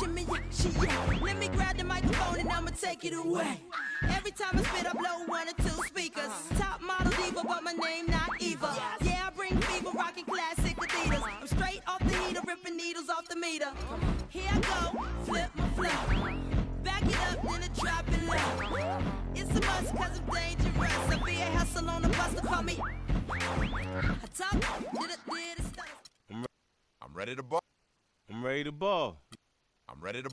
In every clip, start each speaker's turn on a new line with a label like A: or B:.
A: shimmy, yeah, she, yeah. Let me grab the microphone and I'ma take it away. Every time I spit, I blow 1 or 2 speakers. Top model diva, but my name not Eva. Yeah, I bring fever, rocking classic Adidas. I'm straight off the heater, ripping needles off the meter. Here I go, flip my flow. Back it up, then I drop it low. It's a must, cause I'm dangerous. I be a hustle on the bus to call me. I talk, did it stuff.
B: I'm ready to ball.
C: I'm ready to ball.
B: I'm ready to.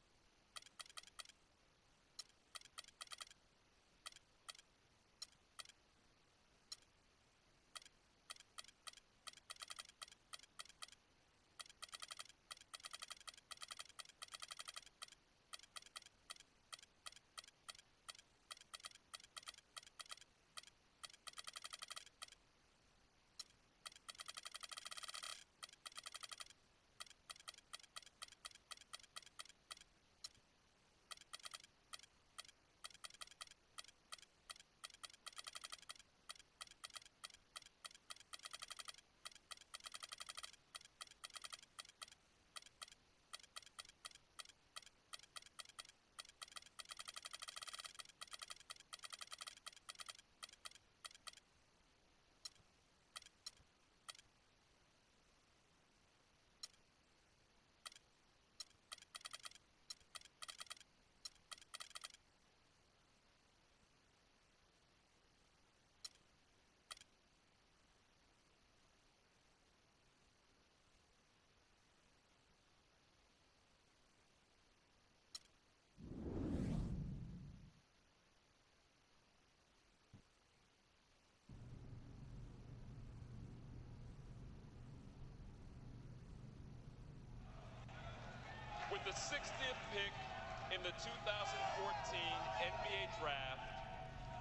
D: With the 60th pick in the 2014 NBA Draft,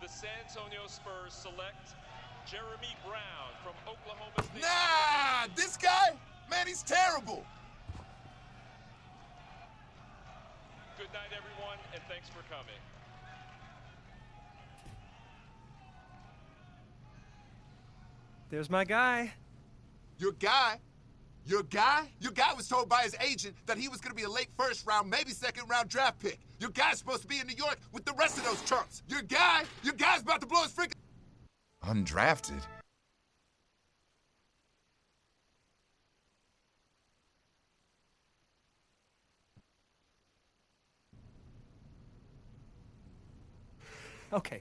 D: the San Antonio Spurs select Jeremy Brown from Oklahoma State.
B: Nah, this guy? Man, he's terrible.
D: Good night, everyone, and thanks for coming.
E: There's my guy.
B: Your guy? Your guy? Your guy was told by his agent that he was going to be a late first round, maybe second round draft pick. Your guy's supposed to be in New York with the rest of those chumps. Your guy's about to blow his freaking... Undrafted?
E: Okay.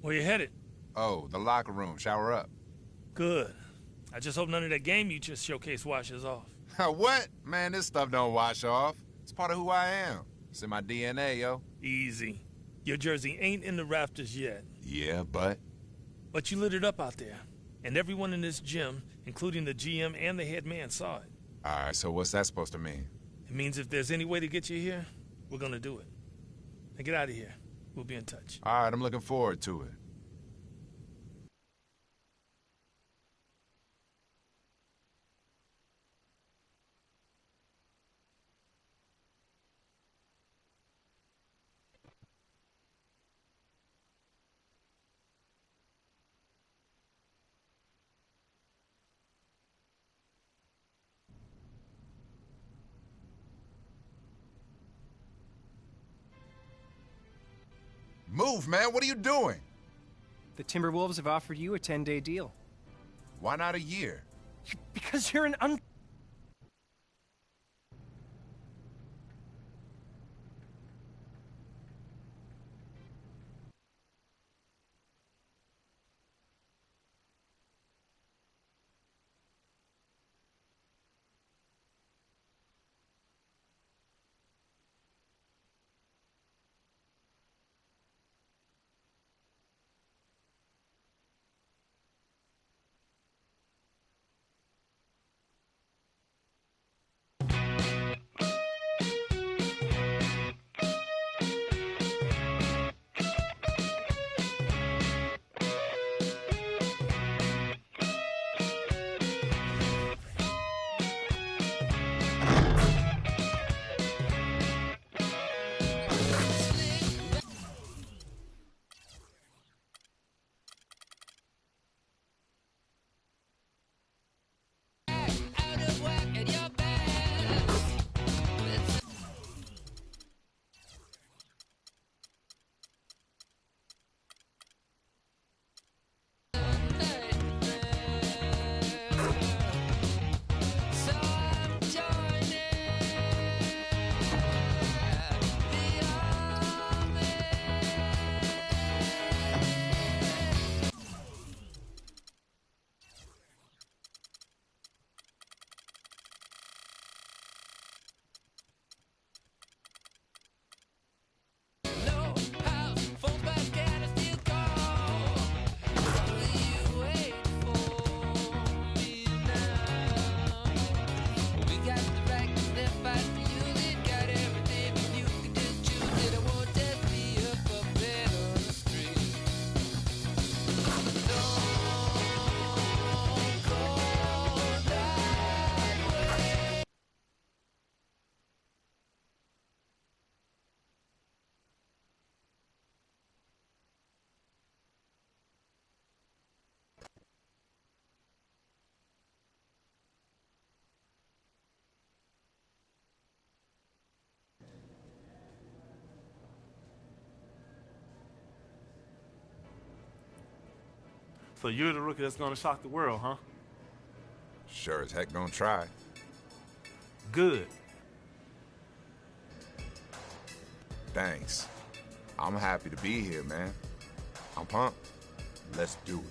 F: Where you headed?
B: Oh, the locker room. Shower up.
F: Good. I just hope none of that game you just showcased washes off.
B: What? Man, this stuff don't wash off. It's part of who I am. It's in my DNA, yo.
F: Easy. Your jersey ain't in the rafters yet.
B: Yeah, but...
F: But you lit it up out there. And everyone in this gym, including the GM and the head man, saw it.
B: All right, so what's that supposed to mean?
F: It means if there's any way to get you here, we're gonna do it. Now get out of here. We'll be in touch.
B: All right, I'm looking forward to it. Move, man. What are you doing?
E: The Timberwolves have offered you a 10-day deal.
B: Why not a year?
E: Because you're an
G: So you're the rookie that's gonna shock the world, huh?
B: Sure as heck gonna try.
G: Good.
B: Thanks. I'm happy to be here, man. I'm pumped. Let's do it.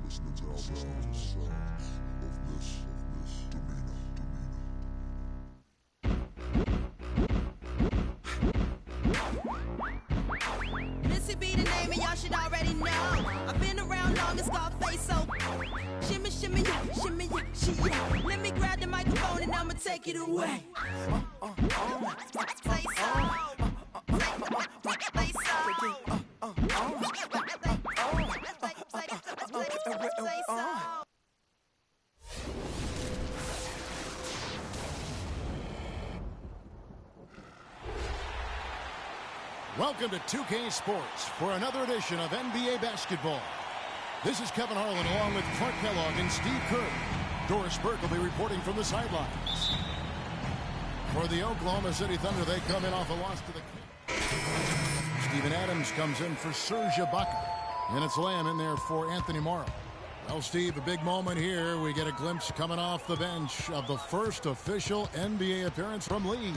H: Listening to the sounds of Miss Demeanor.
A: Missy be the name and y'all should already know. I've been around long as Scarface, so shimmy, shimmy, yeah, shimmy, yeah, she, yeah. Let me grab the microphone and I'ma take it away. Say so. Say so.
I: Welcome to 2K Sports for another edition of NBA basketball. This is Kevin Harlan along with Clark Kellogg and Steve Kerr. Doris Burke will be reporting from the sidelines. For the Oklahoma City Thunder, they come in off a loss to the Kings. Steven Adams comes in for Serge Ibaka. And it's Lamb in there for Anthony Morrow. Well, Steve, a big moment here. We get a glimpse coming off the bench of the first official NBA appearance from Lee.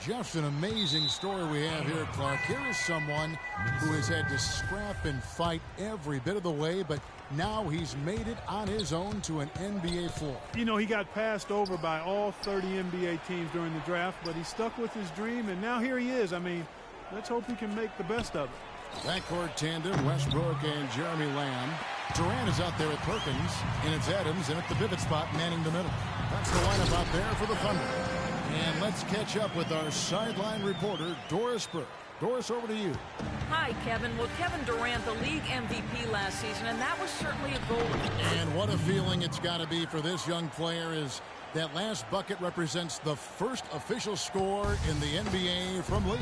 I: Just an amazing story we have here, Clark. Here is someone who has had to scrap and fight every bit of the way, but now he's made it on his own to an NBA floor.
J: You know, he got passed over by all 30 NBA teams during the draft, but he stuck with his dream, and now here he is. I mean, let's hope he can make the best of it.
I: Backcourt tandem, Westbrook and Jeremy Lamb. Durant is out there at Perkins, and it's Adams, and at the pivot spot, manning the middle. That's the lineup out there for the Thunder. And let's catch up with our sideline reporter, Doris Burke. Doris, over to you.
K: Hi, Kevin. Well, Kevin Durant, the league MVP last season, and that was certainly a goal.
I: And what a feeling it's got to be for this young player is that last bucket represents the first official score in the NBA from Lee.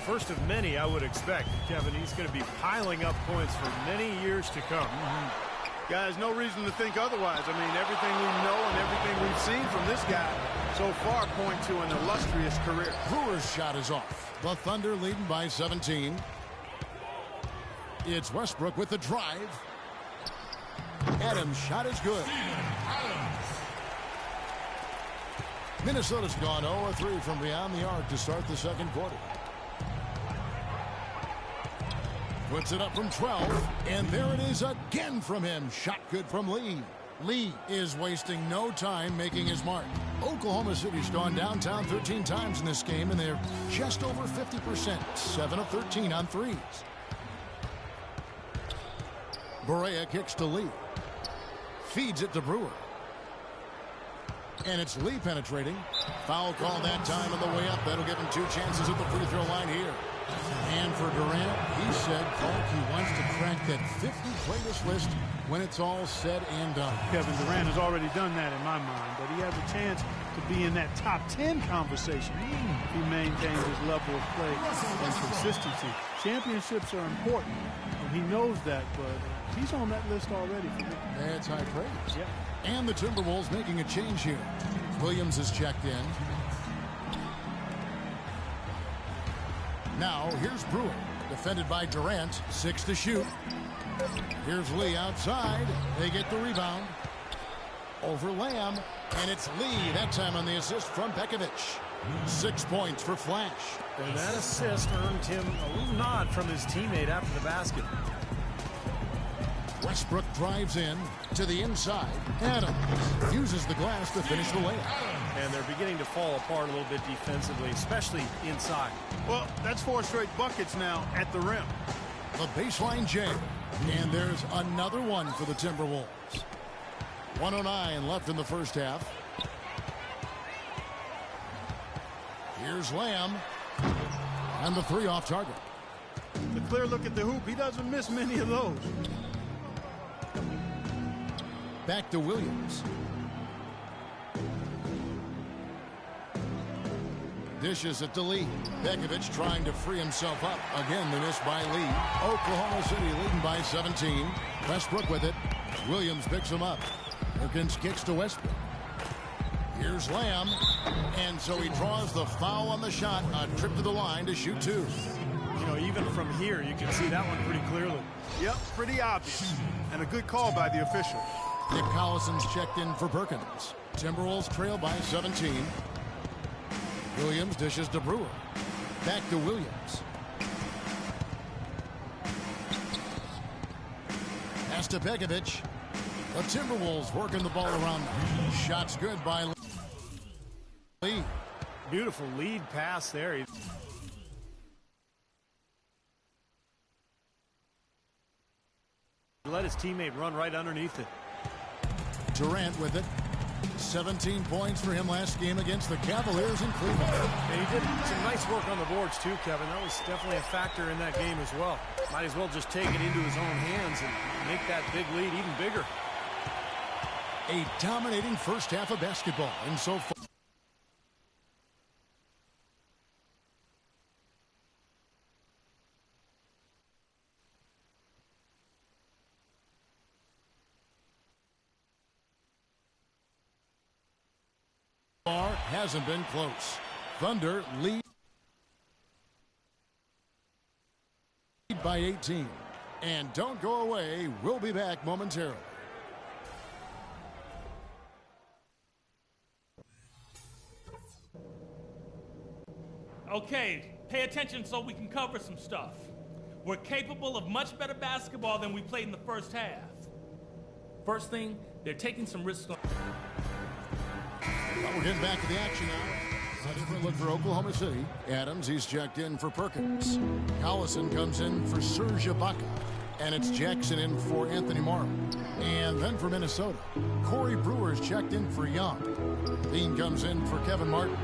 L: First of many, I would expect. Kevin, he's going to be piling up points for many years to come.
J: Guys, no reason to think otherwise. I mean, everything we know and everything we've seen from this guy so far point to an illustrious career.
I: Brewer's shot is off. The Thunder leading by 17. It's Westbrook with the drive. Adams' shot is good. Minnesota's gone 0-3 from beyond the arc to start the second quarter. Puts it up from 12, and there it is again from him. Shot good from Lee. Lee is wasting no time making his mark. Oklahoma City's gone downtown 13 times in this game, and they're just over 50%, 7 of 13 on threes. Barea kicks to Lee. Feeds it to Brewer. And it's Lee penetrating. Foul call that time on the way up. That'll give him 2 chances at the free throw line here. And for Durant, he said, Clark, he wants to crack that 50 greatest list when it's all said and done.
J: Kevin Durant has already done that in my mind, but he has a chance to be in that top 10 conversation if he maintains his level of play and consistency. Championships are important, and he knows that, but he's on that list already for me.
I: That's high praise.
J: Yeah.
I: And the Timberwolves making a change here. Williams is checked in. Now, here's Brewer, defended by Durant, 6 to shoot. Here's Lee outside. They get the rebound. Over Lamb, and it's Lee, that time on the assist from Pekovic. 6 points for Flash.
L: And that assist earned him a little nod from his teammate after the basket.
I: Westbrook drives in to the inside. Adams uses the glass to finish the layup.
L: and they're beginning to fall apart a little bit defensively, especially inside.
J: Well, that's 4 straight buckets now at the rim.
I: The baseline jam, and there's another one for the Timberwolves. 1:09 left in the first half. Here's Lamb, and the 3 off target.
J: The clear look at the hoop. He doesn't miss many of those.
I: Back to Williams. Dishes it to Lee. Begovic trying to free himself up. Again, the miss by Lee. Oklahoma City leading by 17. Westbrook with it. Williams picks him up. Perkins kicks to Westbrook. Here's Lamb. And so he draws the foul on the shot. A trip to the line to shoot 2.
L: You know, even from here, you can see that one pretty clearly.
J: Yep, pretty obvious. And a good call by the official.
I: Nick Collison's checked in for Perkins. Timberwolves trail by 17. Williams dishes to Brewer. Back to Williams. Pass to Begovic. The Timberwolves working the ball around. Shots good by Lee.
L: Beautiful lead pass there. He let his teammate run right underneath it.
I: Durant with it. 17 points for him last game against the Cavaliers in Cleveland.
L: And he did some nice work on the boards too, Kevin. That was definitely a factor in that game as well. Might as well just take it into his own hands and make that big lead even bigger.
I: A dominating first half of basketball, and so far. Hasn't been close. Thunder lead by 18. And don't go away. We'll be back momentarily.
M: Okay, pay attention so we can cover some stuff. We're capable of much better basketball than we played in the first half. First thing, they're taking some risks on...
I: Well, we're getting back to the action now. A different look for Oklahoma City. Adams, he's checked in for Perkins. Collison comes in for Serge Ibaka. And it's Jackson in for Anthony Morrow. And then for Minnesota, Corey Brewer's checked in for Young. Dean comes in for Kevin Martin.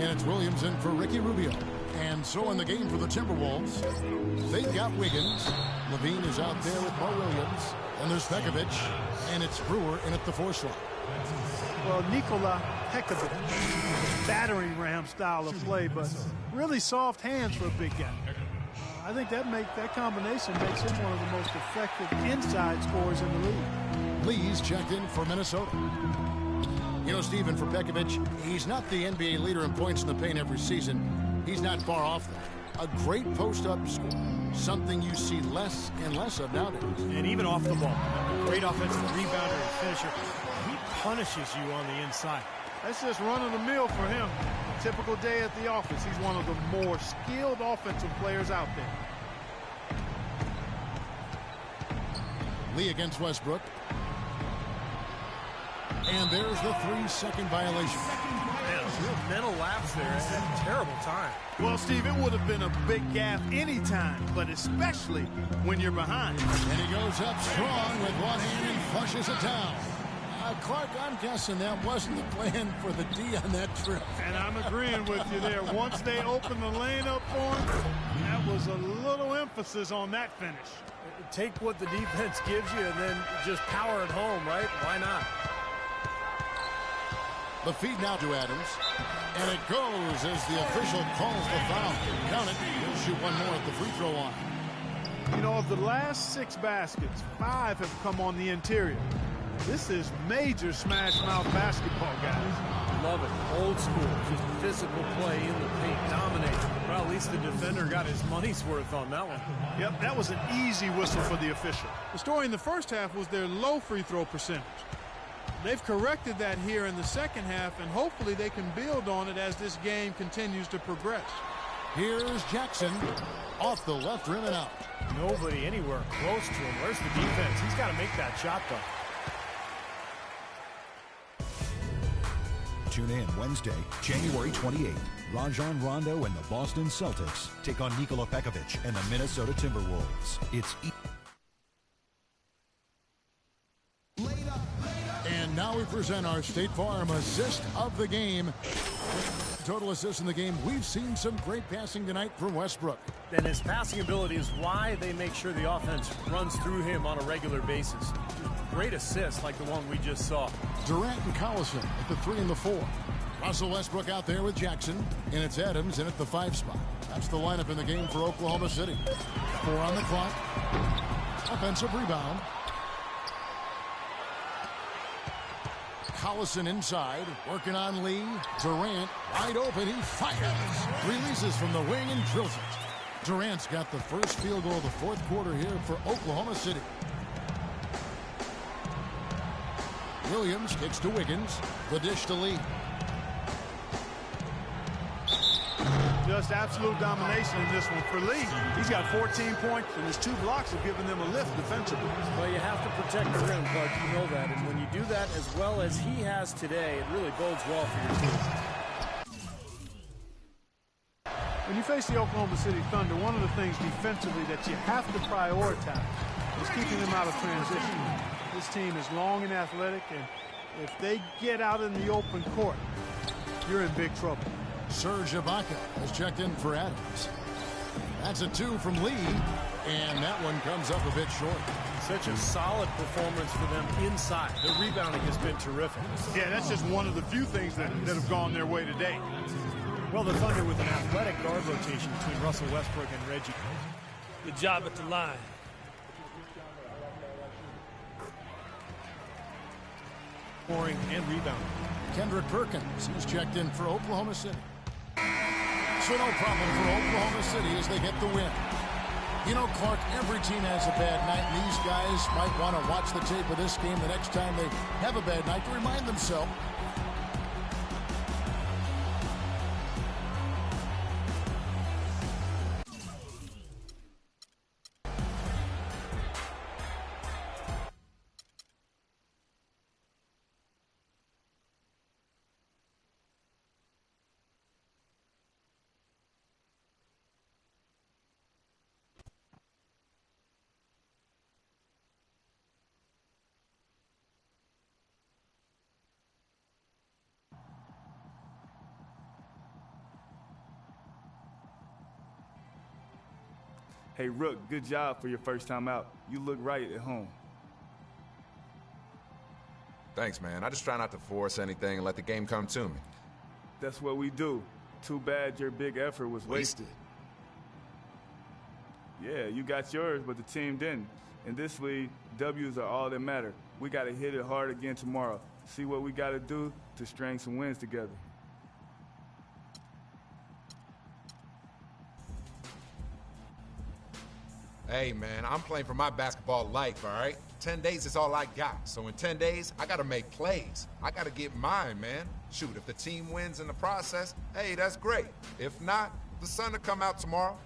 I: And it's Williams in for Ricky Rubio. And so in the game for the Timberwolves, they've got Wiggins. Levine is out there with Mo Williams. And there's Begovic. And it's Brewer in at the 4 slot.
J: Well, Nikola Pekovic, battering ram style of play, but really soft hands for a big guy. I think that combination makes him one of the most effective inside scorers in the league.
I: Lee's checked in for Minnesota. You know, Stephen, for Begovic, he's not the NBA leader in points in the paint every season. He's not far off that. A great post-up score, something you see less and less of nowadays.
L: And even off the ball, a great offensive rebounder and finisher. He punishes you on the inside.
J: That's just run-of-the-mill for him. A typical day at the office. He's one of the more skilled offensive players out there.
I: Lee against Westbrook. And there's the 3-second violation.
L: Man, real mental lapse there at a terrible time.
J: Well, Steve, it would have been a big gap anytime, but especially when you're behind.
I: And he goes up strong with one hand and flushes it down. Clark, I'm guessing that wasn't the plan for the D on that trip.
J: And I'm agreeing with you there. Once they opened the lane up for him, that was a little emphasis on that finish.
L: Take what the defense gives you and then just power it home, right? Why not?
I: The feed now to Adams. And it goes as the official calls the foul. Count it. He'll shoot one more at the free throw line.
J: You know, of the last 6 baskets, 5 have come on the interior. This is major smash-mouth basketball, guys.
L: Love it. Old school. Just physical play in the paint. Dominate. Well, at least the defender got his money's worth on that one.
J: Yep, that was an easy whistle for the official. The story in the first half was their low free throw percentage. They've corrected that here in the second half, and hopefully they can build on it as this game continues to progress.
I: Here's Jackson off the left rim and out.
L: Nobody anywhere close to him. Where's the defense? He's got to make that shot, though.
I: 2
N: Tune in Wednesday, January 28th. Rajon Rondo and the Boston Celtics take on Nikola Pekovic and the Minnesota Timberwolves. It's
I: And now we present our State Farm assist of the game. Total assists in the game. We've seen some great passing tonight from Westbrook.
L: And his passing ability is why they make sure the offense runs through him on a regular basis. Great assists like the one we just saw.
I: Durant and Collison at the 3 and the 4. Russell Westbrook out there with Jackson. And it's Adams in at the 5 spot. That's the lineup in the game for Oklahoma City. 4 on the clock. Offensive rebound. Collison inside, working on Lee. Durant wide open, he fires. Releases from the wing and drills it. Durant's got the first field goal of the fourth quarter here for Oklahoma City. Williams kicks to Wiggins. The dish to Lee.
J: Just absolute domination in this one for Lee. He's got 14 points, and his 2 blocks have given them a lift defensively.
L: Well, you have to protect the rim, Clark. You know that. And when you do that as well as he has today, it really bodes well for your team.
J: When you face the Oklahoma City Thunder, one of the things defensively that you have to prioritize is keeping them out of transition. This team is long and athletic, and if they get out in the open court, you're in big trouble.
I: Serge Ibaka has checked in for Adams. That's a 2 from Lee, and that one comes up a bit short.
L: Such a solid performance for them inside. The rebounding has been terrific.
J: Yeah, that's just one of the few things that have gone their way today.
L: Well, the Thunder with an athletic guard rotation between Russell Westbrook and Reggie.
F: Good job at the line.
L: Scoring and rebounding.
I: Kendrick Perkins has checked in for Oklahoma City. So no problem for Oklahoma City as they get the win. You know, Clark, every team has a bad night, and these guys might want to watch the tape of this game the next time they have a bad night to remind themselves.
C: Hey, Rook, good job for your first time out. You look right at home.
B: Thanks, man. I just try not to force anything and let the game come to me.
C: That's what we do. Too bad your big effort was wasted. Yeah, you got yours, but the team didn't. In this league, W's are all that matter. We got to hit it hard again tomorrow. See what we got to do to string some wins together.
B: Hey, man, I'm playing for my basketball life, all right? 10 days is all I got. So in 10 days, I got to make plays. I got to get mine, man. Shoot, if the team wins in the process, hey, that's great. If not, the sun will come out tomorrow.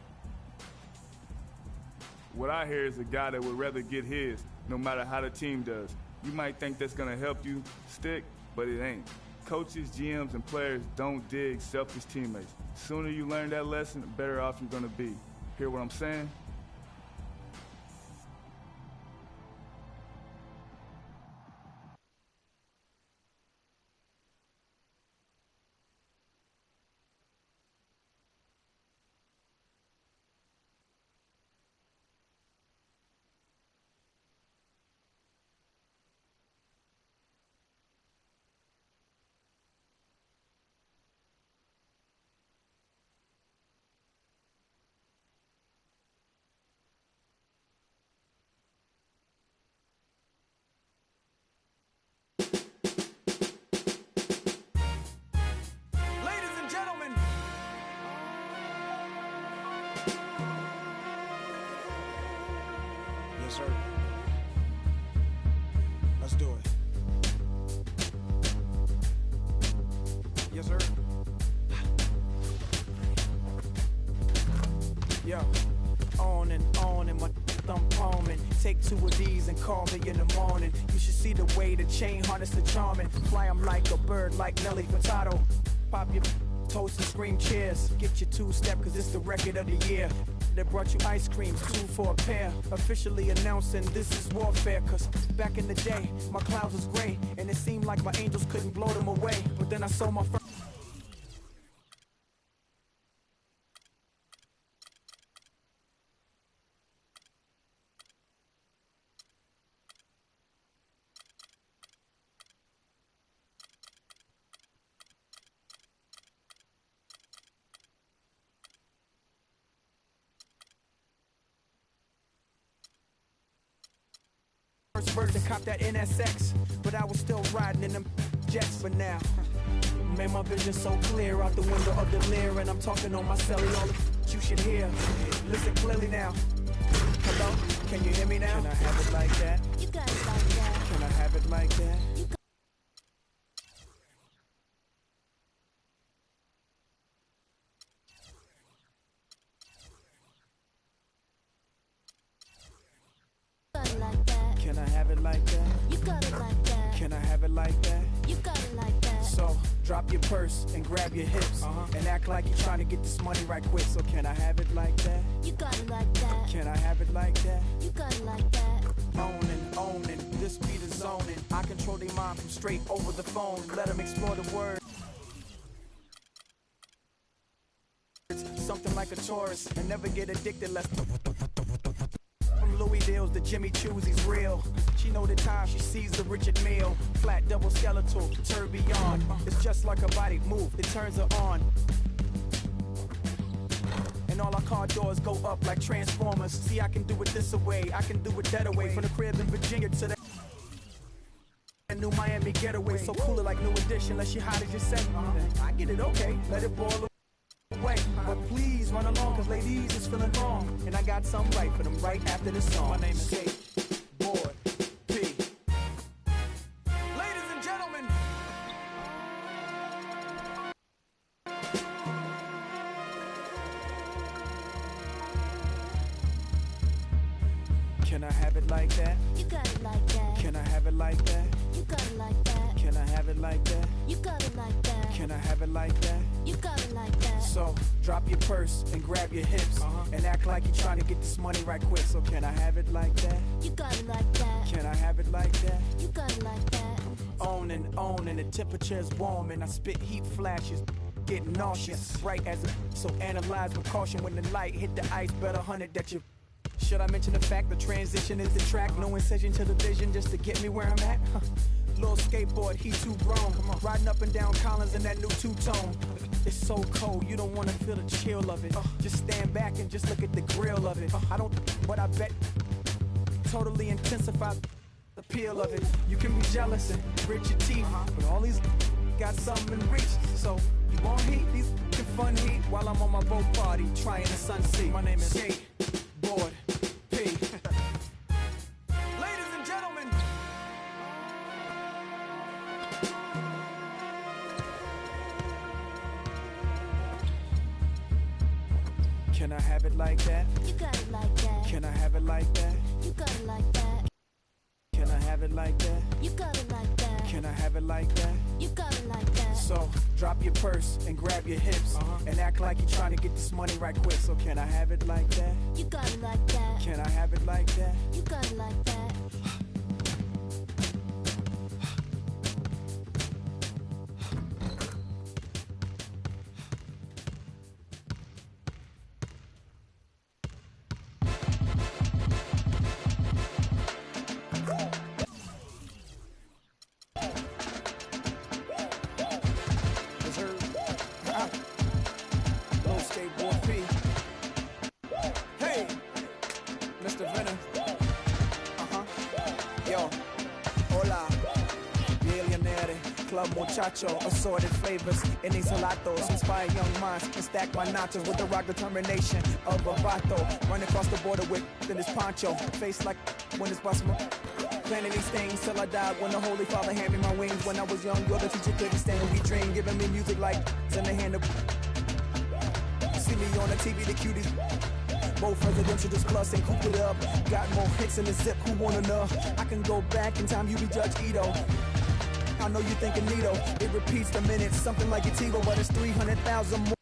C: What I hear is a guy that would rather get his, no matter how the team does. You might think that's going to help you stick, but it ain't. Coaches, GMs, and players don't dig selfish teammates. The sooner you learn that lesson, the better off you're going to be. Hear what I'm saying?
O: Yes, sir. Let's do it. Yes, sir. Yeah. On and my thumb palming. Take two of these and call me in the morning. You should see the way the chain harness the charming. Fly 'em like a bird, like Nelly Furtado. Pop your toast and scream cheers. Get your two-step, cause it's the record of the year. They brought you ice creams, 2 for a pair. Officially announcing this is warfare. Cause back in the day, my clouds was gray. And it seemed like my angels couldn't blow them away. But then I saw my first bird to cop that NSX, but I was still riding in them jets for now. Made my vision so clear out the window of the Lear, and I'm talking on my celly, all the you should hear. Listen clearly now. Hello, can you hear me now? Can I have it like that? You got it like that. Can I have it like that? Can I have it like that? You got it like that. Can I have it like that? You got it like that. So drop your purse and grab your hips and act like you're trying to get this money right quick. So can I have it like that? You got it like that. Can I have it like that? You got it like that. Owning, this beat is zoning. I control their mind from straight over the phone. Let them explore the words. Something like a tourist and never get addicted less. Louis Deals, the Jimmy Choo's, he's real. She know the time she sees the Richard Mille. Flat double skeletal, tourbillon. It's just like a body move, it turns her on. And all our car doors go up like Transformers. See, I can do it this away, I can do it that away. From the crib in Virginia to the new Miami getaway. So cooler like New Edition, unless she hot as you say. I get it, okay, let it boil away. But please run along, cause ladies is feeling wrong. And I got something right for them right after this song. My name is Skateboard P. Ladies and gentlemen. Can I have it like that? You got it like that. Can I have it like that? You got it like that. Can I have it like that? You got it like that. Can I have it like that? You got it like that. So drop your purse and grab your hips and act like you're trying to get this money right quick. So can I have it like that? You got it like that. Can I have it like that? You got it like that. Owning, the temperature's warm and I spit heat flashes. Getting nauseous, bright as a so analyze with caution when the light hit the ice. Better hunt it that you. Should I mention the fact the transition is the track? No incision to the vision just to get me where I'm at? Little skateboard, he too grown. Riding up and down Collins in that new two-tone. It's so cold, you don't want to feel the chill of it. Just stand back and just look at the grill of it. I don't, but I bet totally intensify the appeal of it. You can be jealous and grit your teeth, but all these got something in reach. So you want heat? These get fun heat while I'm on my boat party trying the sun sea. My name is Skateboard P. Ladies and gentlemen. Can I have it like that? You got it like that. Can I have it like that? You got it like that. Can I have it like that? You got it like that. Can I have it like that? You got it like that. So drop your purse and grab your hips and act like you're trying to get this money right quick. So can I have it like that? You got it like that. Can I have it like that? You got it like that. Assorted flavors in these gelatos, inspire young minds and stack my nachos with the rock determination of a vato. Run across the border with this poncho, face like when it's bustin'. Planning these things till I died when the Holy Father handed me my wings. When I was young, the teacher couldn't stand we dream, giving me music like in the hand of. See me on the TV, the cuties Both presidential just plus and coop it up. Got more hits in the zip, who wanna know? I can go back in time, you be Judge Ito. I know you thinking Nito. It repeats the minutes, something like a TiVo, but it's 300,000 more.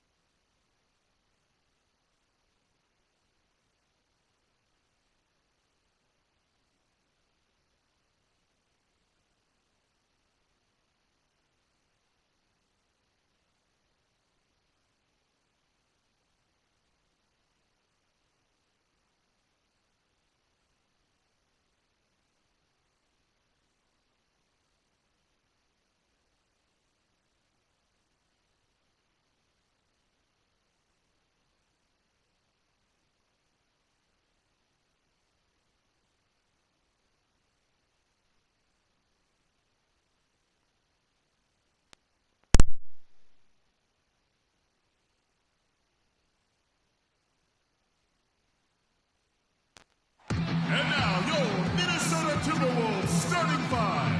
P: And now, your Minnesota Timberwolves starting five.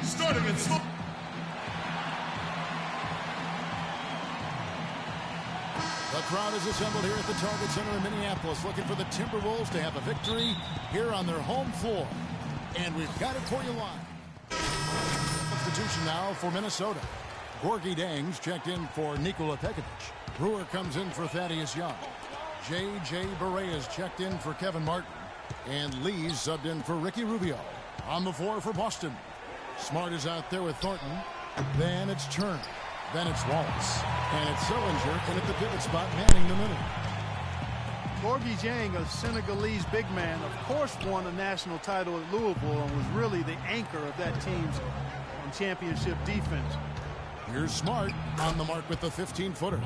P: Starting at small.
I: The crowd is assembled here at the Target Center in Minneapolis, looking for the Timberwolves to have a victory here on their home floor. And we've got it for you live. Substitution now for Minnesota. Gorgie Dangs checked in for Nikola Pekovic. Brewer comes in for Thaddeus Young. J.J. Barea's checked in for Kevin Martin. And Lee's subbed in for Ricky Rubio. On the floor for Boston. Smart is out there with Thornton. Then it's Churn. Then it's Wallace. And it's Sillinger in at the pivot spot, manning the middle.
J: Gorgie Dieng, a Senegalese big man, of course won a national title at Louisville and was really the anchor of that team's championship defense.
I: Here's Smart on the mark with the 15-footer.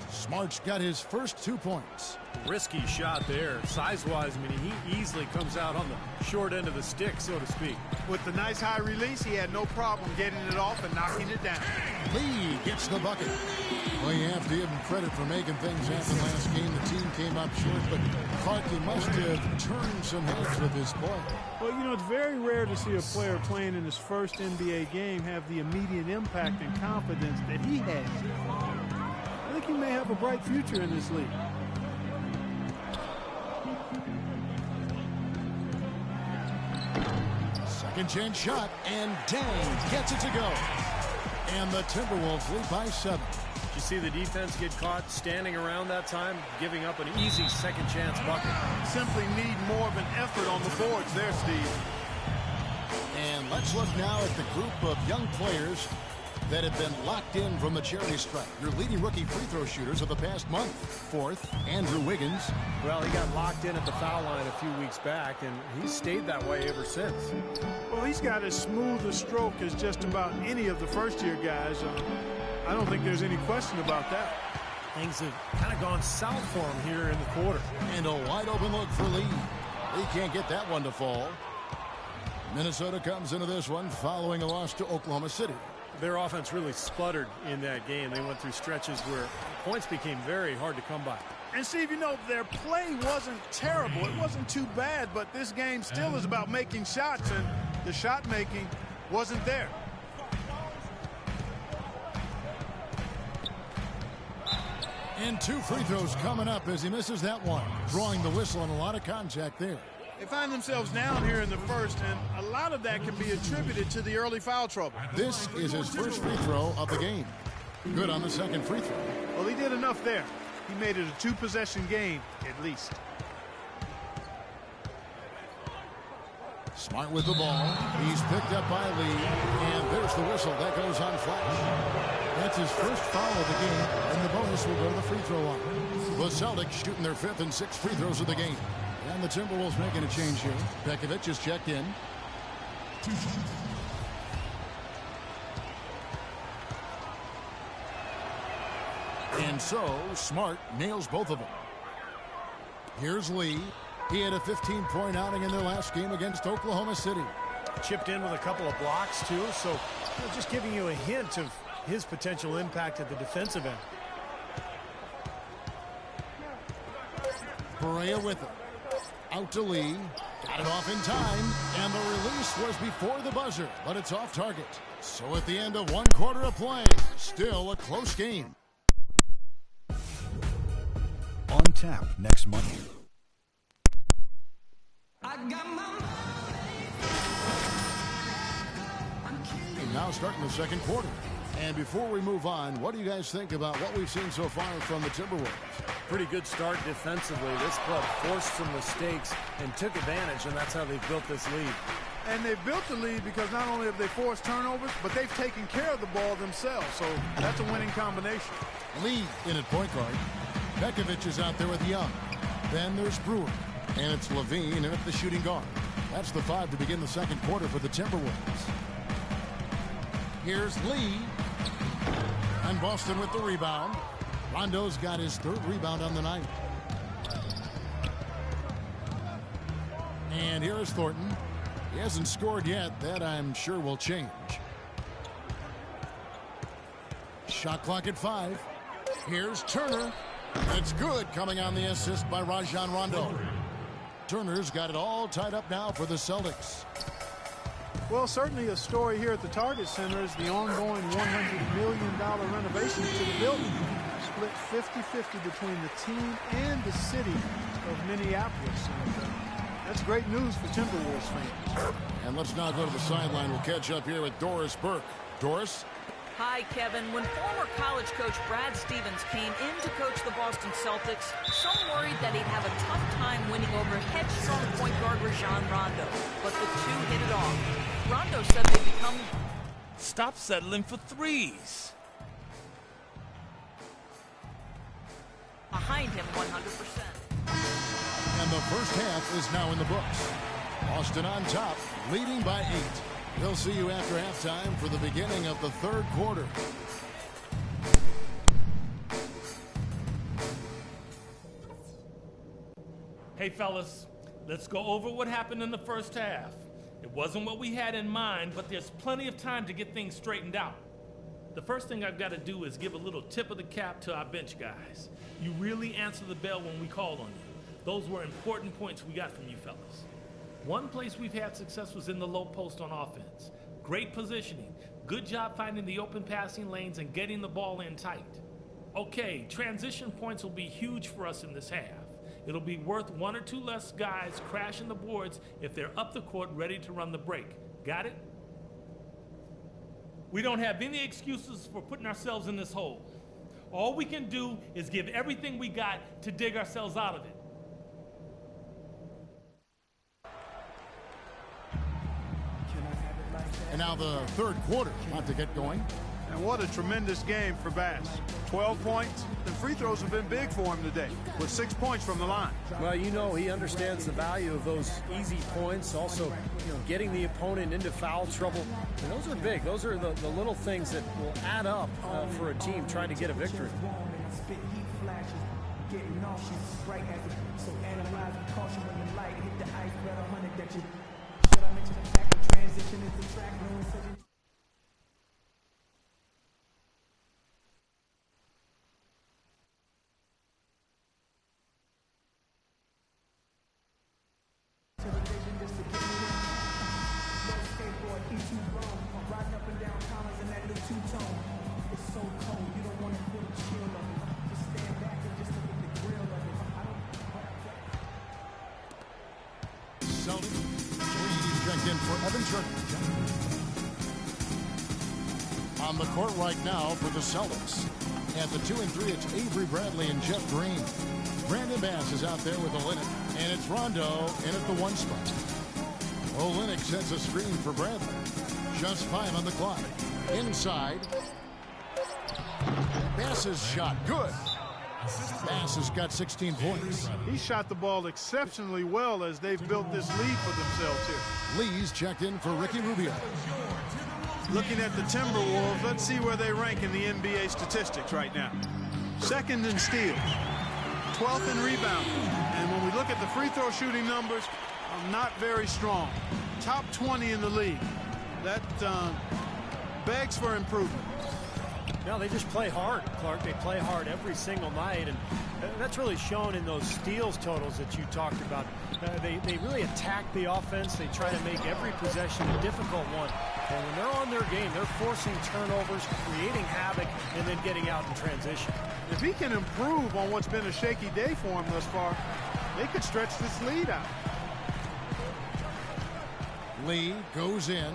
I: Smart's got his first 2 points.
L: Risky shot there. Size-wise, I mean, he easily comes out on the short end of the stick, so to speak.
J: With the nice high release, he had no problem getting it off and knocking it down.
I: Lee gets the bucket. Well, you have to give him credit for making things happen last game. The team came up short, but Clarkie must have turned some heads with his play.
J: Well, you know, it's very rare to see a player playing in his first NBA game have the immediate impact and confidence that he has. I think he may have a bright future in this league.
I: Second chance shot, and Dang gets it to go. And the Timberwolves lead by 7.
L: Did you see the defense get caught standing around that time, giving up an easy second chance bucket?
J: Simply need more of an effort on the boards there, Steve.
I: And let's look now at the group of young players that have been locked in from the charity stripe. Your leading rookie free throw shooters of the past month. Fourth, Andrew Wiggins.
L: Well, he got locked in at the foul line a few weeks back, and he's stayed that way ever since.
J: Well, he's got as smooth a stroke as just about any of the first-year guys. I don't think there's any question about that.
L: Things have kind of gone south for him here in the quarter.
I: And a wide-open look for Lee. Lee can't get that one to fall. Minnesota comes into this one following a loss to Oklahoma City.
L: Their offense really sputtered in that game. They went through stretches where points became very hard to come by.
J: And Steve, you know, their play wasn't terrible. It wasn't too bad, but this game still is about making shots, and the shot making wasn't there.
I: And 2 free throws coming up as he misses that one. Drawing the whistle and a lot of contact there.
J: They find themselves down here in the first, and a lot of that can be attributed to the early foul trouble.
I: This is his first free throw of the game. Good on the second free throw.
J: Well, he did enough there. He made it a 2-possession game, at least.
I: Smart with the ball. He's picked up by Lee, and there's the whistle. That goes on flash. That's his first foul of the game, and the bonus will go to the free throw line. The Celtics shooting their 5th and 6th free throws of the game. And the Timberwolves making a change here. Pekovic is checked in. And so, Smart nails both of them. Here's Lee. He had a 15-point outing in their last game against Oklahoma City.
L: Chipped in with a couple of blocks, too, so just giving you a hint of his potential impact at the defensive end.
I: Barea with it. Out to Lee. Got it off in time. And the release was before the buzzer, but it's off target. So at the end of 1 quarter of play, still a close game.
N: tap next Monday.
I: Now starting the second quarter. And before we move on, what do you guys think about what we've seen so far from the Timberwolves?
L: Pretty good start defensively. This club forced some mistakes and took advantage, and that's how they've built this lead.
J: And they've built the lead because not only have they forced turnovers, but they've taken care of the ball themselves. So that's a winning combination.
I: Lee in at point guard. Bekovic is out there with Young. Then there's Brewer. And it's Levine in at the shooting guard. That's the 5 to begin the second quarter for the Timberwolves. Here's Lee. And Boston with the rebound. Rondo's got his 3rd rebound on the night. And here is Thornton. He hasn't scored yet. That I'm sure will change. Shot clock at 5. Here's Turner. It's good, coming on the assist by Rajon Rondo. Turner's got it all tied up now for the Celtics.
J: Well, certainly a story here at the Target Center is the ongoing $100 million renovation to the building. Split 50-50 between the team and the city of Minneapolis. And, that's great news for Timberwolves fans.
I: And let's now go to the sideline. We'll catch up here with Doris Burke. Doris?
K: Hi, Kevin. When former college coach Brad Stevens came in to coach the Boston Celtics, some worried that he'd have a tough time winning over headstrong point guard Rajon Rondo. But the two hit it off. Rondo said they'd become...
F: Stop settling for threes.
K: Behind him 100%.
I: And the first half is now in the books. Boston on top, leading by 8. We'll see you after halftime for the beginning of the third quarter.
M: Hey, fellas, let's go over what happened in the first half. It wasn't what we had in mind, but there's plenty of time to get things straightened out. The first thing I've got to do is give a little tip of the cap to our bench guys. You really answered the bell when we called on you. Those were important points we got from you fellas. One place we've had success was in the low post on offense. Great positioning. Good job finding the open passing lanes and getting the ball in tight. Okay, transition points will be huge for us in this half. It'll be worth 1 or 2 less guys crashing the boards if they're up the court ready to run the break. Got it? We don't have any excuses for putting ourselves in this hole. All we can do is give everything we got to dig ourselves out of it.
I: And now the third quarter about to get going.
J: And what a tremendous game for Bass. 12 points, and free throws have been big for him today, with 6 points from the line.
L: Well, you know, he understands the value of those easy points. Also, getting the opponent into foul trouble. And those are big. Those are the little things that will add up for a team trying to get a victory.
I: On the court right now for the Celtics. At the 2 and 3, it's Avery Bradley and Jeff Green. Brandon Bass is out there with Olynyk, and it's Rondo in at the 1 spot. Olynyk sets a screen for Bradley. Just 5 on the clock. Inside. Bass's shot, good. Bass has got 16 points.
J: He shot the ball exceptionally well as they've built this lead for themselves here.
I: Lee's checked in for Ricky Rubio.
J: Looking at the Timberwolves, let's see where they rank in the NBA statistics right now. 2nd in steals, 12th in rebounding. And when we look at the free throw shooting numbers, not very strong. Top 20 in the league. That begs for improvement.
L: No, they just play hard, Clark. They play hard every single night, and that's really shown in those steals totals that you talked about. They really attack the offense. They try to make every possession a difficult one. And when they're on their game, they're forcing turnovers, creating havoc, and then getting out in transition.
J: If he can improve on what's been a shaky day for him thus far, they could stretch this lead out.
I: Lee goes in.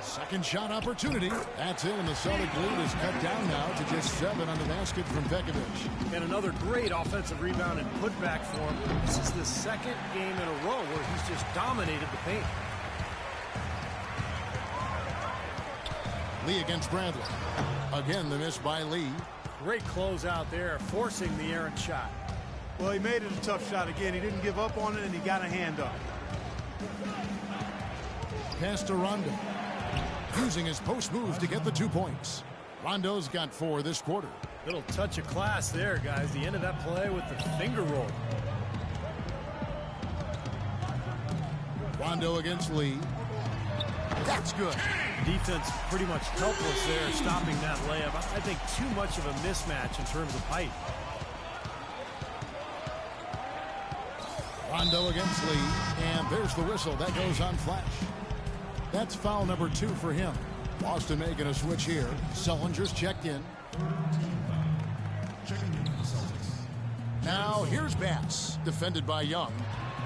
I: Second shot opportunity. That's in, and the Celtic lead is cut down now to just 7 on the basket from Pekovic.
L: And another great offensive rebound and putback for him. This is the second game in a row where he's just dominated the paint.
I: Lee against Bradley. Again, the miss by Lee.
L: Great close out there, forcing the errant shot.
J: Well, he made it a tough shot again. He didn't give up on it, and he got a hand up.
I: Pass to Rondo. Using his post move to get the 2 points. Rondo's got 4 this quarter.
L: Little touch of class there, guys. The end of that play with the finger roll.
I: Rondo against Lee. That's good.
L: Defense pretty much helpless there, stopping that layup. I think too much of a mismatch in terms of height.
I: Rondo against Lee, and there's the whistle. That goes on Flash. That's foul number 2 for him. Boston making a switch here. Sullinger's checked in. Now here's Bass, defended by Young.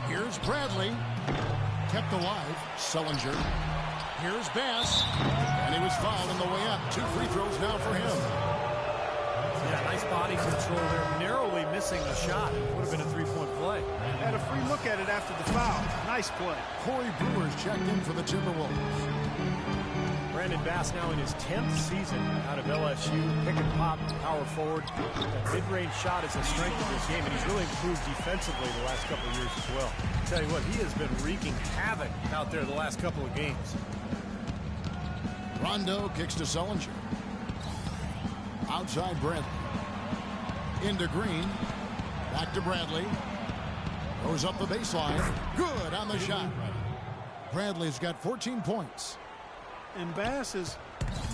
I: Here's Bradley, kept alive. Sullinger. Here's Bass, and he was fouled on the way up. 2 free throws now for him.
L: Yeah, nice body control there. Narrowly missing the shot. It would have been a 3-point play.
J: Had a free look at it after the foul. Nice play.
I: Corey Brewer's checked in for the Timberwolves.
L: Brandon Bass now in his 10th season out of LSU. Pick and pop, power forward. That mid-range shot is a strength of his game, and he's really improved defensively the last couple of years as well. I'll tell you what, he has been wreaking havoc out there the last couple of games.
I: Rondo kicks to Sullinger. Outside Bradley. Into Green. Back to Bradley. Goes up the baseline. Good on the shot. Bradley's got 14 points.
J: And Bass is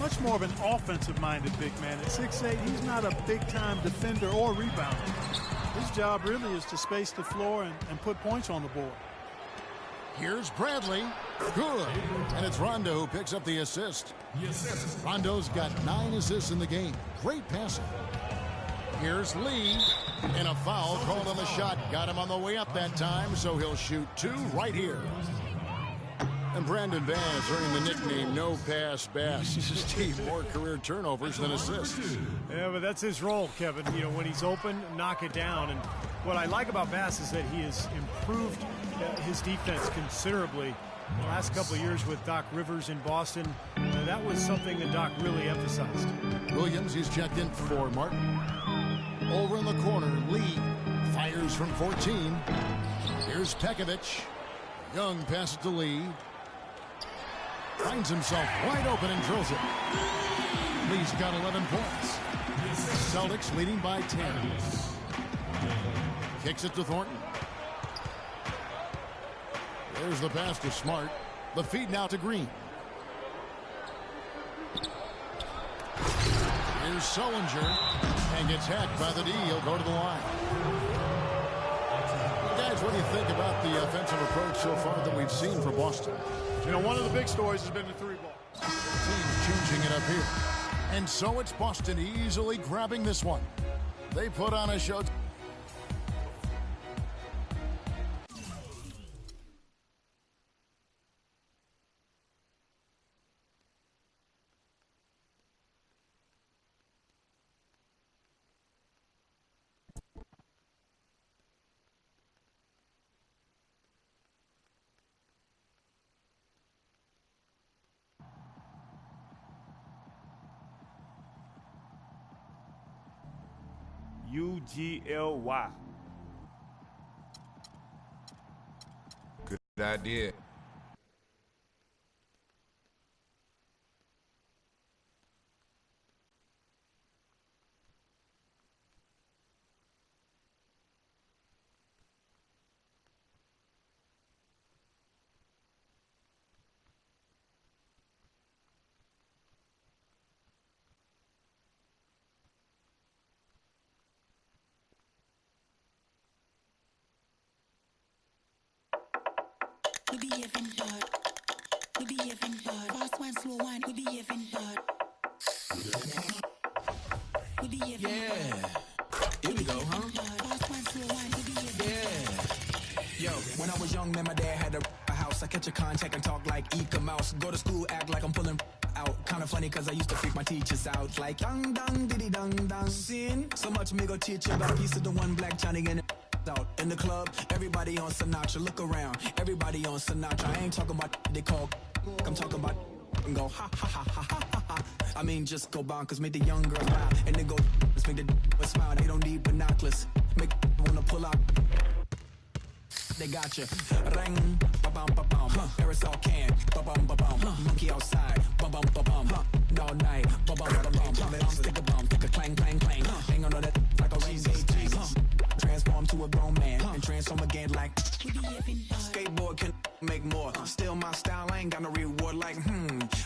J: much more of an offensive-minded big man. At 6'8", he's not a big-time defender or rebounder. His job really is to space the floor and put points on the board.
I: Here's Bradley. Good. And it's Rondo who picks up the assist. Rondo's got 9 assists in the game. Great passing. Here's Lee. And a foul called on the shot. Got him on the way up that time, so he'll shoot 2 right here. And Brandon Bass earning the nickname No Pass Bass. Steve, more career turnovers than assists.
L: Yeah, but that's his role, Kevin. You know, when he's open, knock it down. And what I like about Bass is that he has improved his defense considerably. The last couple of years with Doc Rivers in Boston, that was something that Doc really emphasized.
I: Williams, he's checked in for Martin. Over in the corner, Lee fires from 14. Here's Pekovic. Young passes to Lee. Finds himself wide open and drills it. Lee's got 11 points. Celtics leading by 10. Kicks it to Thornton. There's the pass to Smart. The feed now to Green. Here's Sullinger. And gets hacked by the D. He'll go to the line. Guys, what do you think about the offensive approach so far that we've seen for Boston?
J: You know, one of the big stories has been the 3-ball.
I: Team's changing it up here. And so it's Boston easily grabbing this one. They put on a show.
C: UGLY.
B: Good idea.
A: we behaving bad. We behaving bad. Fast wine, slow wine, we behaving bad. We behaving bad.
O: Here we go, huh?
A: Fast wine, slow wine, we behaving bad.
O: Yo, when I was young, man, my dad had a house. I catch a contact and talk like Eka Mouse. Go to school, act like I'm pulling out. Kinda funny, cause I used to freak my teachers out. Like, dang, dang, diddy, dang, dang. Sin. So much me go teach you about a piece of the one black Johnny and out. In the club, everybody on Sinatra. Look around, everybody on Sinatra. I ain't talking about they call. I'm talking about and go ha ha ha ha ha ha. I mean, just go bonkers, make the young girls laugh. And then go, let's make the smile. They don't need binoculars. Make wanna pull out. They got you. Ring, ba-bum, ba-bum. Aerosol can, ba-bum, ba-bum. Monkey outside, ba-bum, ba-bum. All night, ba-bum, ba-bum. Stick a bum, stick a clang, clang, clang. Hang on to that like a rain day tank. Transform to a grown man and transform again like skateboard can make more. Still my style, I ain't got no reward like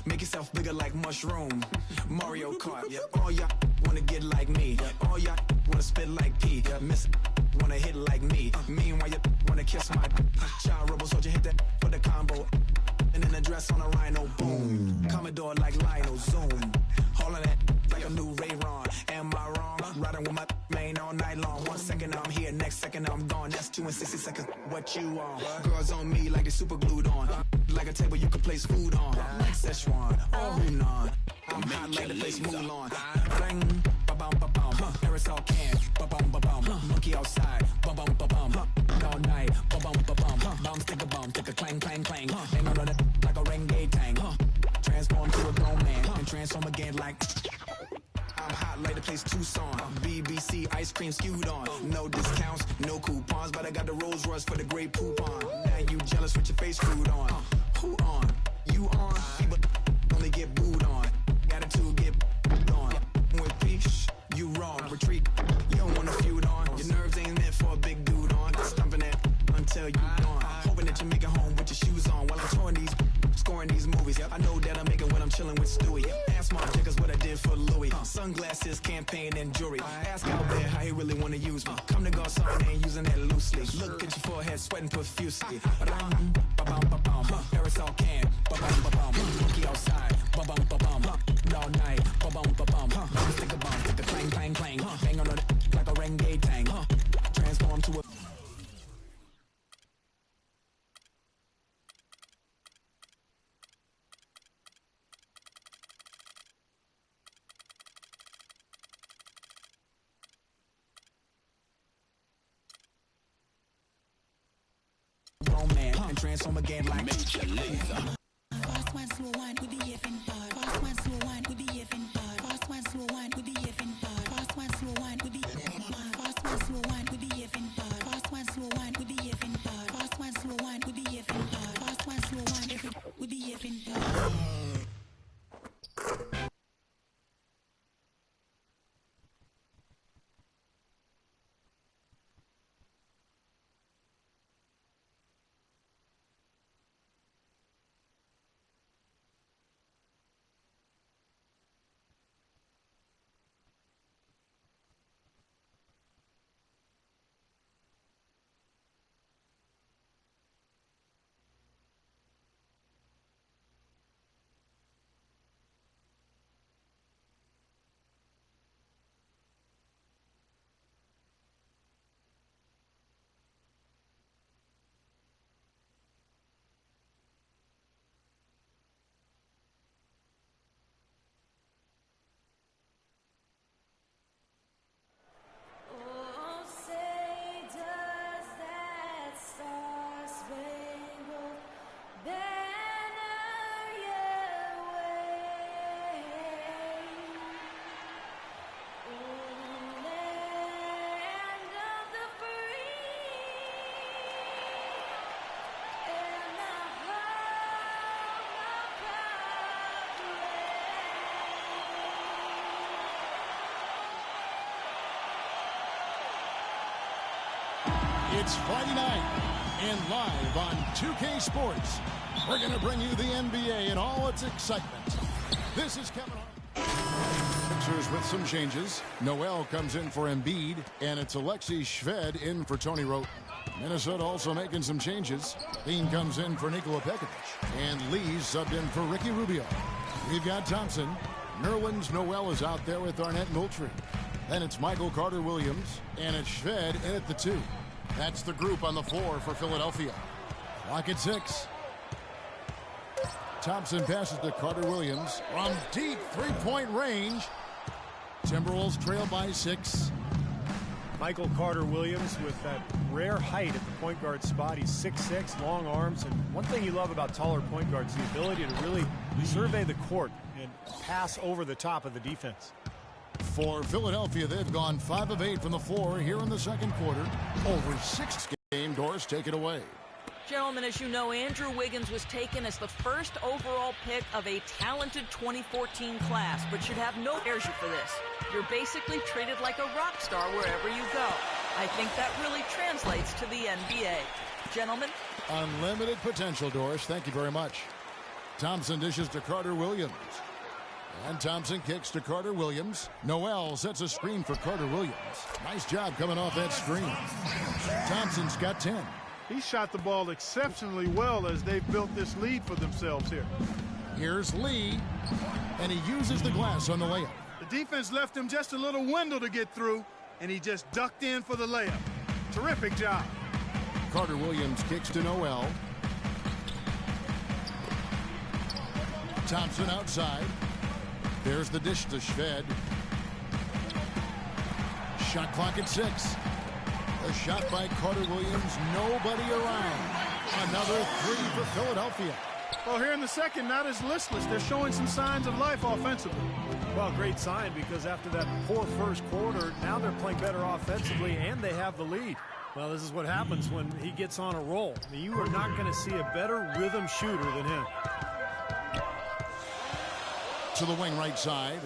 O: make yourself bigger like mushroom. Mario Kart, all y'all wanna get like me. All y'all wanna spit like P. Miss wanna hit like me. Meanwhile you wanna kiss my child rebel soldier, hit that for the combo. And in a dress on a rhino, boom. Commodore like Lionel, zoom. All of that like a new Ray-Ron. Am I wrong? Riding with my main all night long. 1 second I'm here, next second I'm gone. That's 2 and 60 seconds. What you on? Girls on me like they super glued on. Like a table you can place food on. Like Szechuan, oh Hunan. I'm hot like the place Mulan. Ring, ba-bum, ba-bum. Aerosol can, ba-bum, ba-bum. Monkey outside, ba-bum, ba-bum. All night, ba-bum, ba-bum. Bum, stick a clang, clang, clang. Hang on to that like a renegade tank. Transform to a grown man and transform again like I'm hot like the place Tucson. BBC ice cream skewed on. No discounts, no coupons, but I got the Rolls Royce for the great poop on. Now you jealous with your face screwed on. Who on? You on? People only get booed on. Attitude get on. With peace, you wrong. Retreat, you don't want to feud on. Your nerves ain't meant for a big dude on. Stumping it until you gone. Hoping that you make it home with your shoes on while I'm touring these, scoring these movies. I know that I make it when I'm chilling with Stewie. Ask my checkers what I did for Louis. Sunglasses, campaign, and jewelry. Ask Albert how he really wanna use me. Come to God, sorry, ain't using that loosely. Look at your forehead, sweating profusely. Ba-bum, ba-bum. Aerosol can, ba-bum, ba-bum. Monkey outside, ba-bum, ba-bum. All night, ba-bum, ba-bum. Stick a bum, stick a clang, clang, clang. Hang on to that like a renegade tank. Transform to a grown man and transform again like Major Lazer.
A: Fast wine, slow wine, we behaving bad. Fast wine, slow wine, we behaving bad. Fast wine, slow wine, we behaving bad. Fast wine, slow wine, we behaving bad. Fast wine, slow wine, we behaving bad. Fast wine, slow wine, we behaving bad. Fast wine, slow wine, we behaving bad. Fast wine, slow wine, we behaving bad.
I: It's Friday night, and live on 2K Sports, we're going to bring you the NBA and all its excitement. This is Kevin Harlan. Sixers with some changes. Noel comes in for Embiid, and it's Alexei Shved in for Tony Wrote. Minnesota also making some changes. Bean comes in for Nikola Pekovic, and Lee's subbed in for Ricky Rubio. We've got Thompson. Nerlens Noel is out there with Arnett Moultrie. Then it's Michael Carter-Williams, and it's Shved in at the 2. That's the group on the floor for Philadelphia. Clock at 6. Thompson passes to Carter-Williams from deep three-point range. Timberwolves trail by 6.
L: Michael Carter-Williams with that rare height at the point guard spot. He's 6'6", long arms, and one thing you love about taller point guards is the ability to really survey the court and pass over the top of the defense.
I: For Philadelphia, they've gone 5 of 8 from the floor here in the second quarter. Over 6 game. Doris, take it away.
K: Gentlemen, as you know, Andrew Wiggins was taken as the first overall pick of a talented 2014 class, but should have no pressure for this. You're basically treated like a rock star wherever you go. I think that really translates to the NBA. Gentlemen?
I: Unlimited potential, Doris. Thank you very much. Thompson dishes to Carter-Williams. And Thompson kicks to Carter-Williams. Noel sets a screen for Carter-Williams. Nice job coming off that screen. Thompson's got 10.
J: He shot the ball exceptionally well as they've built this lead for themselves here.
I: Here's Lee, and he uses the glass on the layup.
J: The defense left him just a little window to get through, and he just ducked in for the layup. Terrific job.
I: Carter-Williams kicks to Noel. Thompson outside. There's the dish to Shved. Shot clock at 6. A shot by Carter-Williams, nobody around. Another 3 for Philadelphia.
J: Well, here in the second, not as listless. They're showing some signs of life offensively.
L: Well, great sign, because after that poor first quarter, now they're playing better offensively, and they have the lead. Well, this is what happens when he gets on a roll. You are not going to see a better rhythm shooter than him.
I: To the wing right side.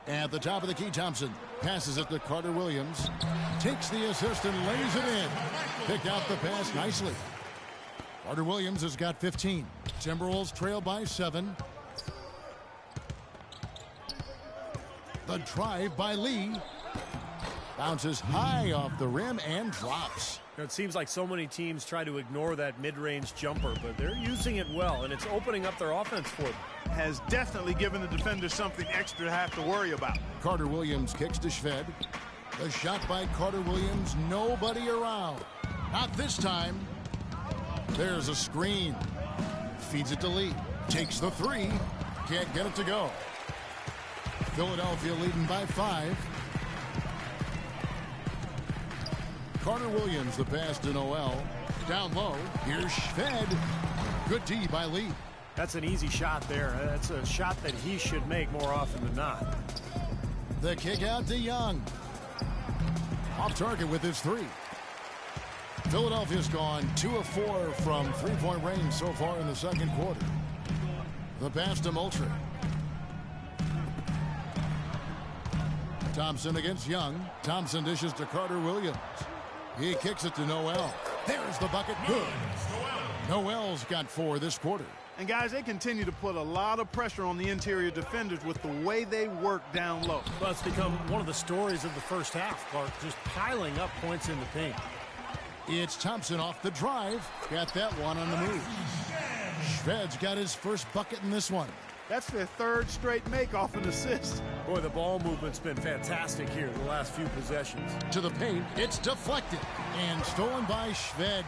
I: At the top of the key, Thompson passes it to Carter-Williams. Takes the assist and lays it in. Pick out the pass nicely. Carter-Williams has got 15. Timberwolves trail by 7. The drive by Lee. Bounces high off the rim and drops.
L: It seems like so many teams try to ignore that mid-range jumper, but they're using it well, and it's opening up their offense for them.
J: Has definitely given the defenders something extra to have to worry about.
I: Carter-Williams kicks to Shved. The shot by Carter-Williams, nobody around. Not this time. There's a screen. Feeds it to Lee. Takes the 3. Can't get it to go. Philadelphia leading by 5. Carter-Williams, the pass to Noel. Down low. Here's Shved. Good D by Lee.
L: That's an easy shot there. That's a shot that he should make more often than not.
I: The kick out to Young. Off target with his 3. Philadelphia's gone 2 of 4 from three-point range so far in the second quarter. The pass to Moultrie. Thompson against Young. Thompson dishes to Carter-Williams. He kicks it to Noel. There's the bucket. Good. Noel's got 4 this quarter.
J: And guys, they continue to put a lot of pressure on the interior defenders with the way they work down low.
L: Well, it's become one of the stories of the first half, Clark, just piling up points in the paint.
I: It's Thompson off the drive. Got that one on the move. Shved's got his first bucket in this one.
J: That's their 3rd straight make off an assist.
L: Boy, the ball movement's been fantastic here the last few possessions.
I: To the paint, it's deflected and stolen by Shved.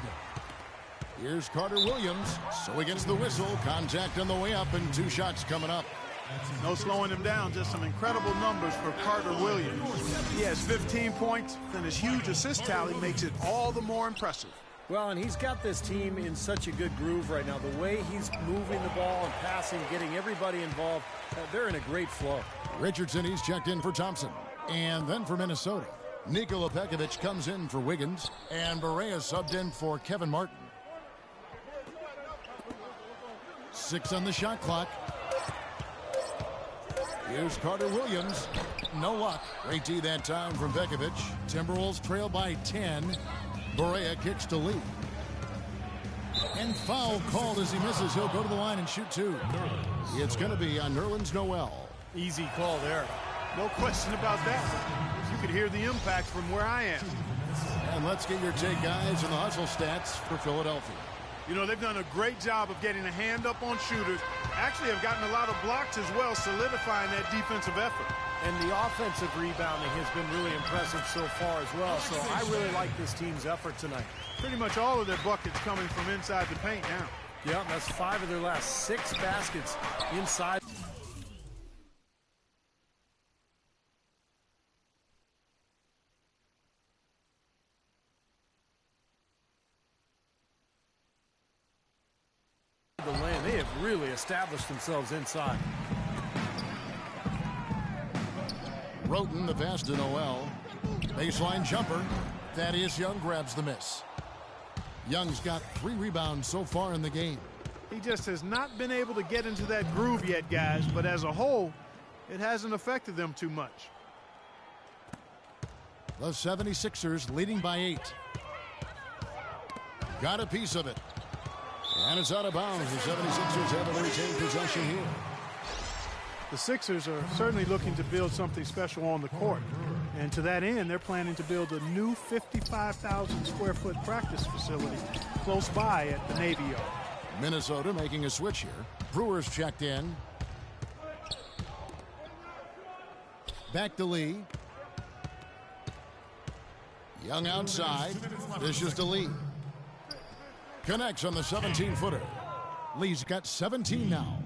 I: Here's Carter-Williams, so he gets the whistle. Contact on the way up and 2 shots coming up.
J: No slowing him down, just some incredible numbers for Carter-Williams. He has 15 points, and his huge assist tally makes it all the more impressive.
L: Well, and he's got this team in such a good groove right now. The way he's moving the ball and passing, getting everybody involved, they're in a great flow.
I: Richardson, he's checked in for Thompson. And then for Minnesota, Nikola Pekovic comes in for Wiggins, and Barea subbed in for Kevin Martin. 6 on the shot clock. Here's Carter-Williams. No luck. Great D that time from Pekovic. Timberwolves trail by 10. Barea kicks to Lee. And foul called as he misses. He'll go to the line and shoot 2. It's going to be on Nerlens Noel.
L: Easy call there.
J: No question about that. games. You could hear the impact from where I am.
I: And let's get your take, guys, on the hustle stats for Philadelphia.
J: You know, they've done a great job of getting a hand up on shooters. Actually have gotten a lot of blocks as well, solidifying that defensive effort.
L: And the offensive rebounding has been really impressive so far as well. So I really like this team's effort tonight.
J: Pretty much all of their buckets coming from inside the paint now.
L: Yeah, that's 5 of their last 6 baskets inside. The lane, they have really established themselves inside.
I: Roten, the pass to Noel. Baseline jumper. Thaddeus Young grabs the miss. Young's got 3 rebounds so far in the game.
J: He just has not been able to get into that groove yet, guys, but as a whole, it hasn't affected them too much.
I: The 76ers leading by 8. Got a piece of it. And it's out of bounds. The 76ers have a retained possession here.
J: The Sixers are certainly looking to build something special on the court. And to that end, they're planning to build a new 55,000 square foot practice facility close by at the Navy Yard.
I: Minnesota making a switch here. Brewers checked in. Back to Lee. Young outside. Dishes to Lee. Connects on the 17-footer. Lee's got 17 now.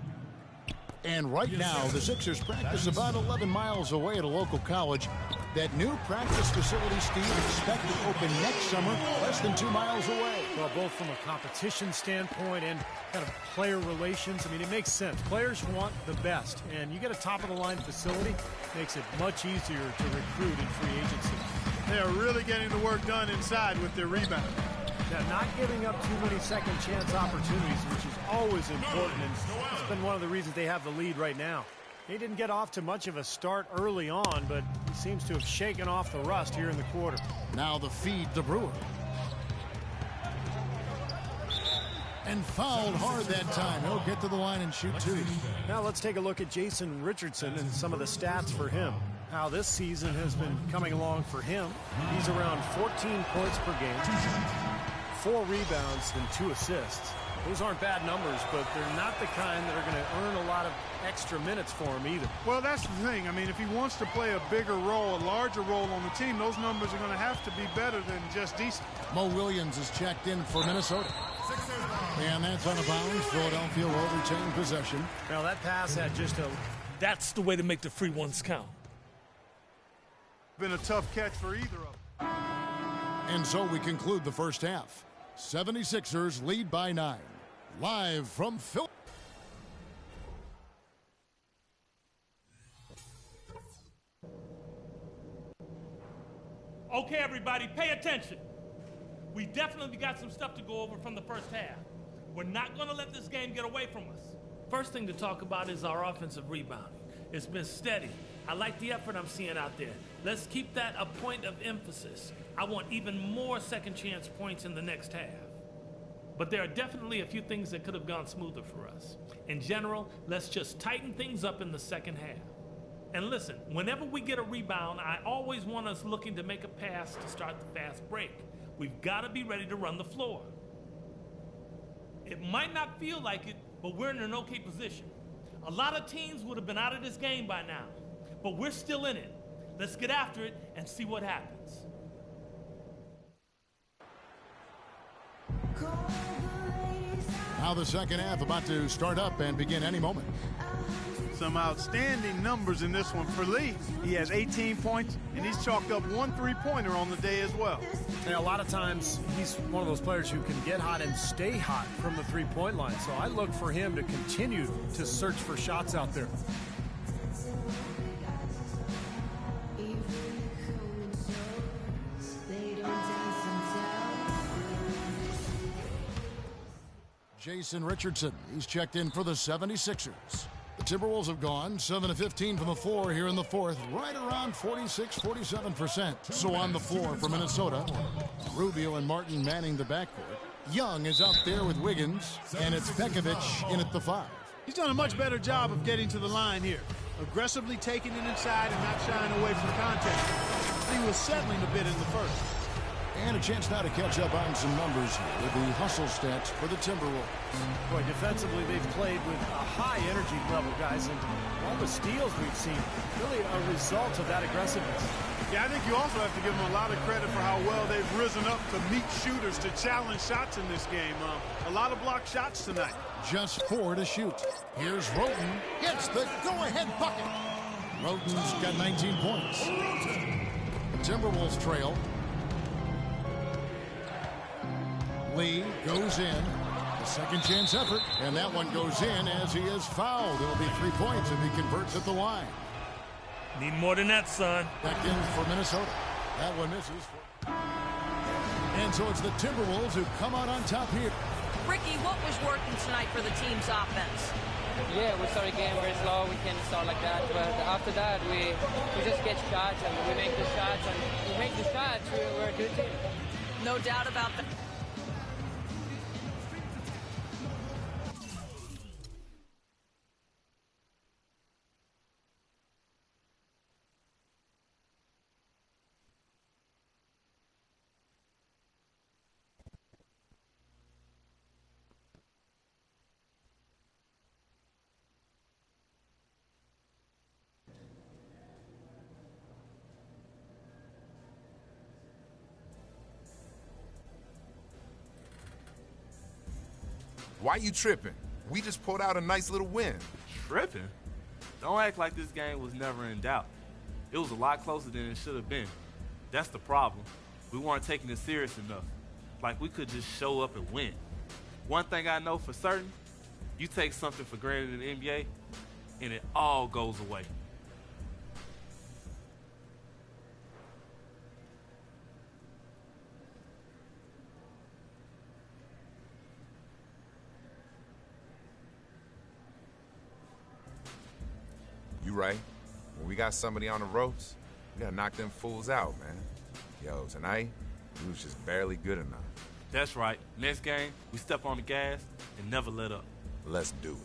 I: And right now, the Sixers practice about 11 miles away at a local college. That new practice facility, Steve, expected to open next summer, less than 2 miles away.
L: Well, both from a competition standpoint and kind of player relations, I mean, it makes sense. Players want the best, and you get a top-of-the-line facility, makes it much easier to recruit in free agency.
J: They are really getting the work done inside with their rebound.
L: Now, not giving up too many second-chance opportunities, which is always important, and it's been one of the reasons they have the lead right now. He didn't get off to much of a start early on, but he seems to have shaken off the rust here in the quarter.
I: Now the feed to Brewer. And fouled hard that time. He'll get to the line and shoot 2.
L: Now let's take a look at Jason Richardson and some of the stats for him. How this season has been coming along for him. He's around 14 points per game, 4 rebounds, and 2 assists. Those aren't bad numbers, but they're not the kind that are going to earn a lot of extra minutes for him either.
J: Well, that's the thing. I mean, if he wants to play a bigger role, a larger role on the team, those numbers are going to have to be better than just decent.
I: Mo Williams is checked in for Minnesota. And that's on a bounce. Philadelphia will retain possession.
L: Now that pass had just a...
F: That's the way to make the free ones count.
J: Been a tough catch for either of them.
I: And so we conclude the first half. 76ers lead by 9. Live from Philly.
M: Okay, everybody, pay attention. We definitely got some stuff to go over from the first half. We're not going to let this game get away from us. First thing to talk about is our offensive rebounding. It's been steady. I like the effort I'm seeing out there. Let's keep that a point of emphasis. I want even more second chance points in the next half. But there are definitely a few things that could have gone smoother for us. In general, let's just tighten things up in the second half. And listen, whenever we get a rebound, I always want us looking to make a pass to start the fast break. We've got to be ready to run the floor. It might not feel like it, but we're in an okay position. A lot of teams would have been out of this game by now, but we're still in it. Let's get after it and see what happens.
I: Now the second half about to start up and begin any moment.
J: Some outstanding numbers in this one for Lee. He has 18 points, and he's chalked up 1 3-pointer on the day as well.
L: And a lot of times, he's one of those players who can get hot and stay hot from the three-point line. So I look for him to continue to search for shots out there.
I: Jason Richardson, he's checked in for the 76ers. The Timberwolves have gone 7 of 15 from the floor here in the fourth, right around 46-47%. So on the floor for Minnesota, Rubio and Martin manning the backcourt. Young is out there with Wiggins, and it's Pekovic in at the 5.
J: He's done a much better job of getting to the line here, aggressively taking it inside and not shying away from contact. he was settling a bit in the first.
I: And a chance now to catch up on some numbers here with the hustle stats for the Timberwolves.
L: Boy, defensively, they've played with a high energy level, guys, and all the steals we've seen, really a result of that aggressiveness.
J: Yeah, I think you also have to give them a lot of credit for how well they've risen up to meet shooters to challenge shots in this game. A lot of blocked shots tonight.
I: Just 4 to shoot. Here's Roten. Gets the go-ahead bucket. Roten's got 19 points. The Timberwolves trail. Lee goes in. The second chance effort. And that one goes in as he is fouled. It'll be 3 points if he converts at the line.
F: Need more than that, son.
I: Back in for Minnesota. That one misses. And so it's the Timberwolves who come out on top here.
K: Ricky, what was working tonight for the team's offense?
Q: Yeah, we started getting very slow. We can't start like that. But after that, we just get shots and we make the shots. And we make the shots, we're a good team.
K: No doubt about that.
B: Why you tripping? We just pulled out a nice little win.
G: Tripping? Don't act like this game was never in doubt. It was a lot closer than it should have been. That's the problem. We weren't taking it serious enough. Like we could just show up and win. One thing I know for certain, you take something for granted in the NBA, and it all goes away.
B: You right. When we got somebody on the ropes, we gotta knock them fools out, man. Yo, tonight, we was just barely good enough.
G: That's right. Next game, we step on the gas and never let up.
B: Let's do it.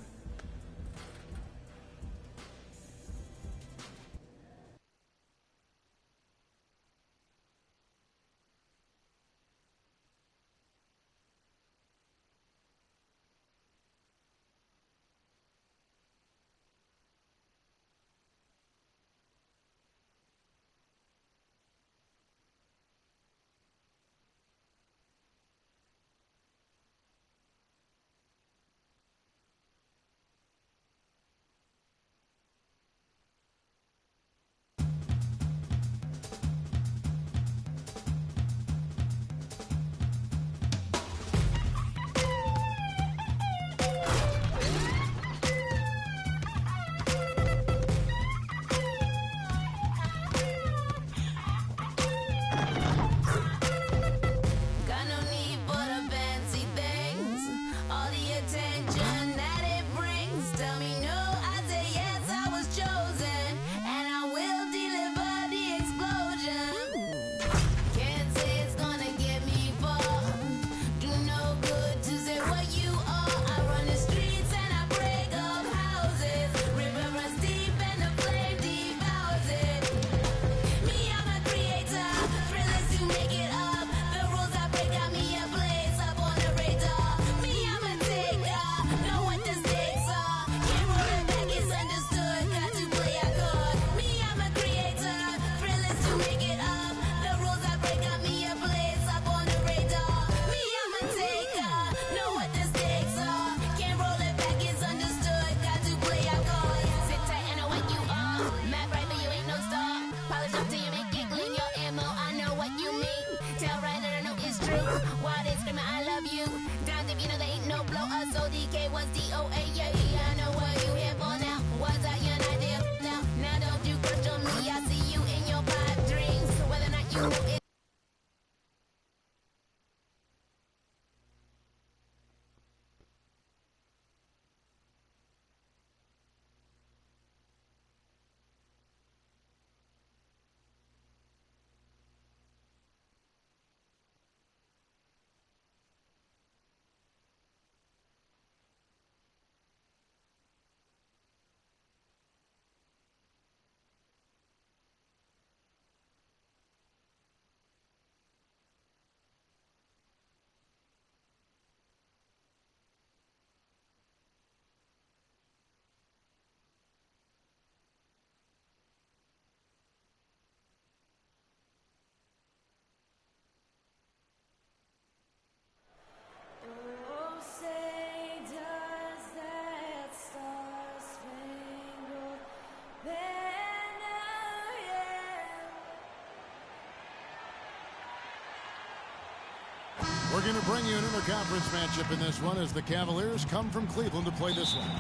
I: going to bring you an interconference matchup in this one as the Cavaliers come from Cleveland to play this one.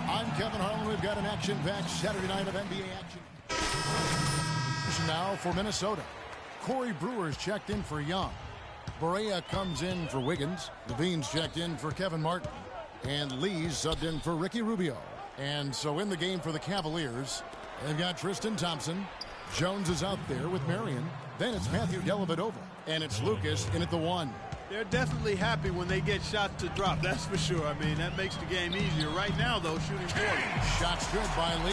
I: I'm Kevin Harlan. We've got an action-packed Saturday night of NBA action. Now for Minnesota. Corey Brewer's checked in for Young. Barea comes in for Wiggins. Levine's checked in for Kevin Martin. And Lee's subbed in for Ricky Rubio. And so in the game for the Cavaliers, they've got Tristan Thompson. Jones is out there with Marion. Then it's Matthew Dellavedova. And it's Lucas in at the 1.
J: They're definitely happy when they get shots to drop, that's for sure. I mean, that makes the game easier. Right now, though, shooting poorly.
I: Shots good by Lee.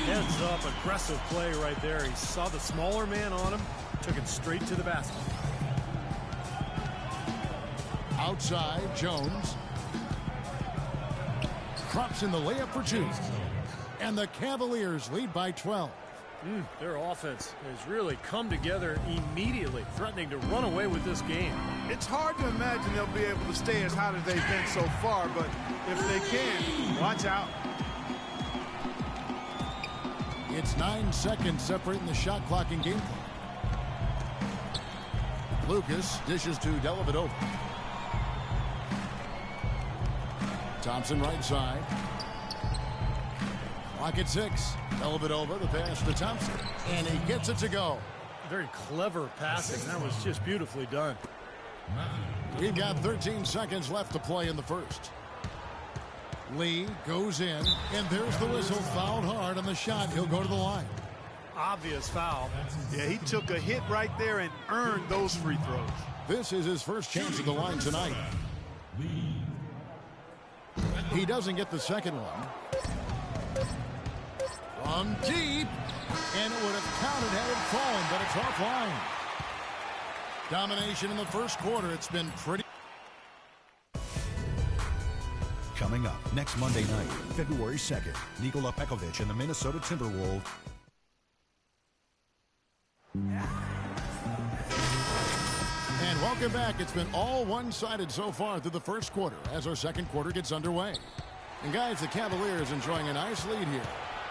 L: Hands up, aggressive play right there. He saw the smaller man on him, took it straight to the basket.
I: Outside, Jones. Crops in the layup for 2. And the Cavaliers lead by 12.
L: Their offense has really come together immediately, threatening to run away with this game.
J: It's hard to imagine they'll be able to stay as hot as they've been so far, but if they can, watch out.
I: It's 9 seconds separating the shot clock and game clock. Lucas dishes to Dellavedova. Thompson right side. Clock at 6. Dellavedova, the pass to Thompson. And he gets it to go.
L: Very clever passing. That was just beautifully done.
I: We've got 13 seconds left to play in the first. Lee goes in, and there's the whistle. Fouled hard on the shot. He'll go to the line.
L: Obvious foul.
J: Yeah, he took a hit right there and earned those free throws.
I: This is his first chance at the line tonight. He doesn't get the second one. From deep, and it would have counted had it fallen, but it's offline. Domination in the first quarter. It's been pretty.
N: Coming up next Monday night, February 2nd, Nikola Pekovic and the Minnesota Timberwolves.
I: And welcome back. It's been all one-sided so far through the first quarter as our second quarter gets underway. And guys, the Cavaliers enjoying a nice lead here.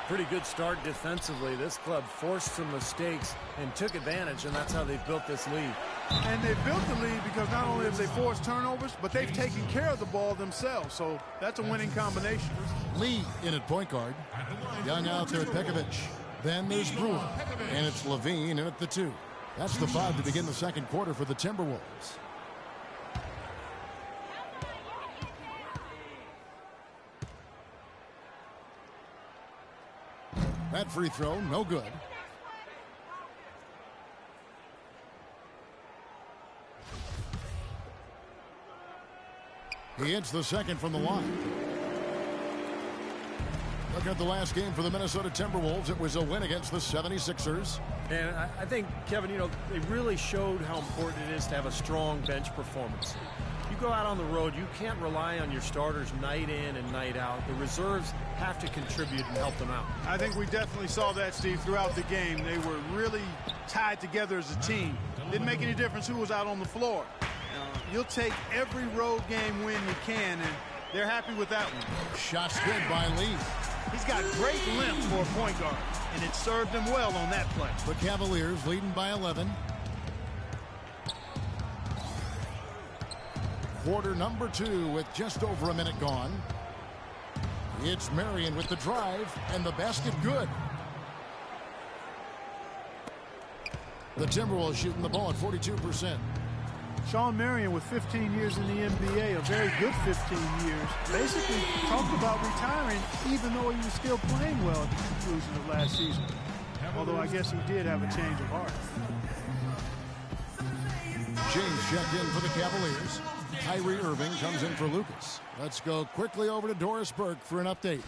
L: Pretty good start defensively. This club forced some mistakes and took advantage, and that's how they've built this lead.
J: And they've built the lead because not only have they forced turnovers, but they've taken care of the ball themselves. So that's a winning combination.
I: Lee in at point guard. Young out there at Pekovic. Then there's Brewer. And it's Levine in at the 2. That's the 5 to begin the second quarter for the Timberwolves. That free throw, no good. He hits the second from the line. Looking at the last game for the Minnesota Timberwolves, it was a win against the 76ers.
L: And I think, Kevin, you know, they really showed how important it is to have a strong bench performance. You go out on the road, you can't rely on your starters night in and night out. The reserves have to contribute and help them out.
J: I think we definitely saw that, Steve, throughout the game. They were really tied together as a team. Didn't make any difference who was out on the floor. You'll take every road game win you can, and they're happy with that one.
I: Shots good by Lee.
J: He's got great length for a point guard, and it served him well on that play.
I: The Cavaliers leading by 11. Quarter number 2 with just over a minute gone. It's Marion with the drive, and the basket good. The Timberwolves shooting the ball at 42%.
J: Sean Marion with 15 years in the NBA, a very good 15 years, basically talked about retiring even though he was still playing well at the conclusion of last season. Although I guess he did have a change of heart.
I: James checked in for the Cavaliers. Kyrie Irving comes in for Lucas. Let's go quickly over to Doris Burke for an update.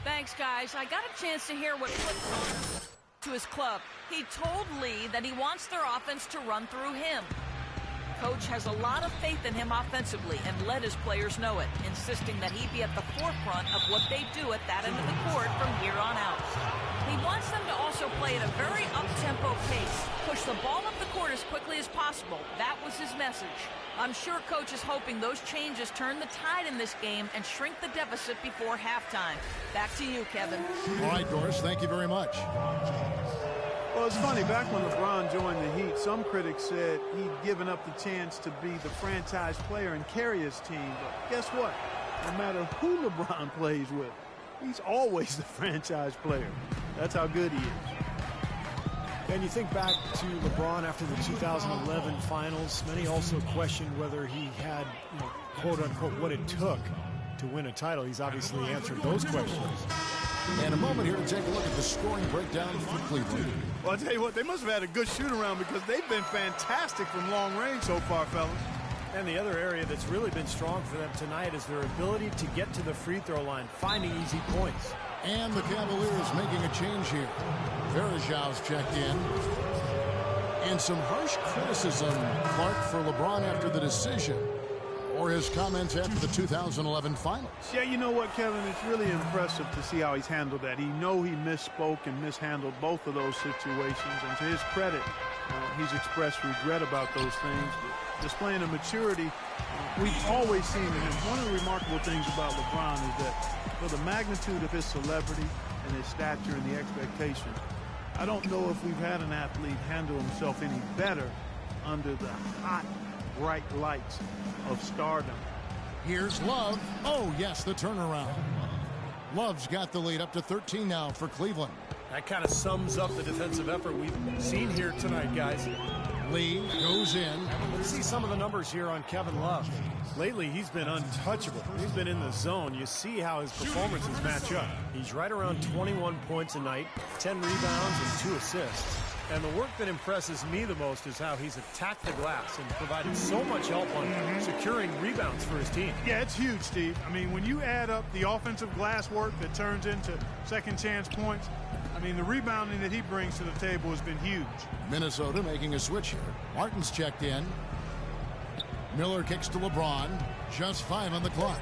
K: Thanks, guys. I got a chance to hear what Flip to his club. He told Lee that he wants their offense to run through him. Coach has a lot of faith in him offensively and let his players know it, insisting that he be at the forefront of what they do at that end of the court from here on out. He wants them to also play at a very up-tempo pace, push the ball up the court as quickly as possible. That was his message. I'm sure Coach is hoping those changes turn the tide in this game and shrink the deficit before halftime. Back to you, Kevin.
I: All right, Doris, thank you very much.
J: Well, it's funny. Back when LeBron joined the Heat, some critics said he'd given up the chance to be the franchise player and carry his team. But guess what? No matter who LeBron plays with, he's always the franchise player. That's how good he is.
L: And you think back to LeBron after the 2011 finals, many also questioned whether he had, quote unquote, what it took to win a title. He's obviously answered those questions.
I: And a moment here to take a look at the scoring breakdown for Cleveland.
J: Well, I'll tell you what, they must have had a good shoot-around because they've been fantastic from long range so far, fellas.
L: And the other area that's really been strong for them tonight is their ability to get to the free throw line, finding easy points.
I: And the Cavaliers making a change here. Verajau's checked in. And some harsh criticism, Clark, for LeBron after the decision, or his comments after the 2011 finals.
J: Yeah, you know what, Kevin? It's really impressive to see how he's handled that. He misspoke and mishandled both of those situations. And to his credit, he's expressed regret about those things. Displaying a maturity we've always seen in him. One of the remarkable things about LeBron is that for the magnitude of his celebrity and his stature and the expectation, I don't know if we've had an athlete handle himself any better under the hot, bright lights of stardom.
I: Here's Love. Oh, yes, the turnaround. Love's got the lead up to 13 now for Cleveland.
L: That kind of sums up the defensive effort we've seen here tonight, guys.
I: Lee goes in.
L: Let's see some of the numbers here on Kevin Love. Lately, he's been untouchable. He's been in the zone. You see how his performances match up. He's right around 21 points a night, 10 rebounds, and 2 assists. And the work that impresses me the most is how he's attacked the glass and provided so much help on securing rebounds for his team.
J: Yeah, it's huge, Steve. I mean, when you add up the offensive glass work that turns into second chance points, I mean, the rebounding that he brings to the table has been huge.
I: Minnesota making a switch here. Martin's checked in. Miller kicks to LeBron. Just 5 on the clock.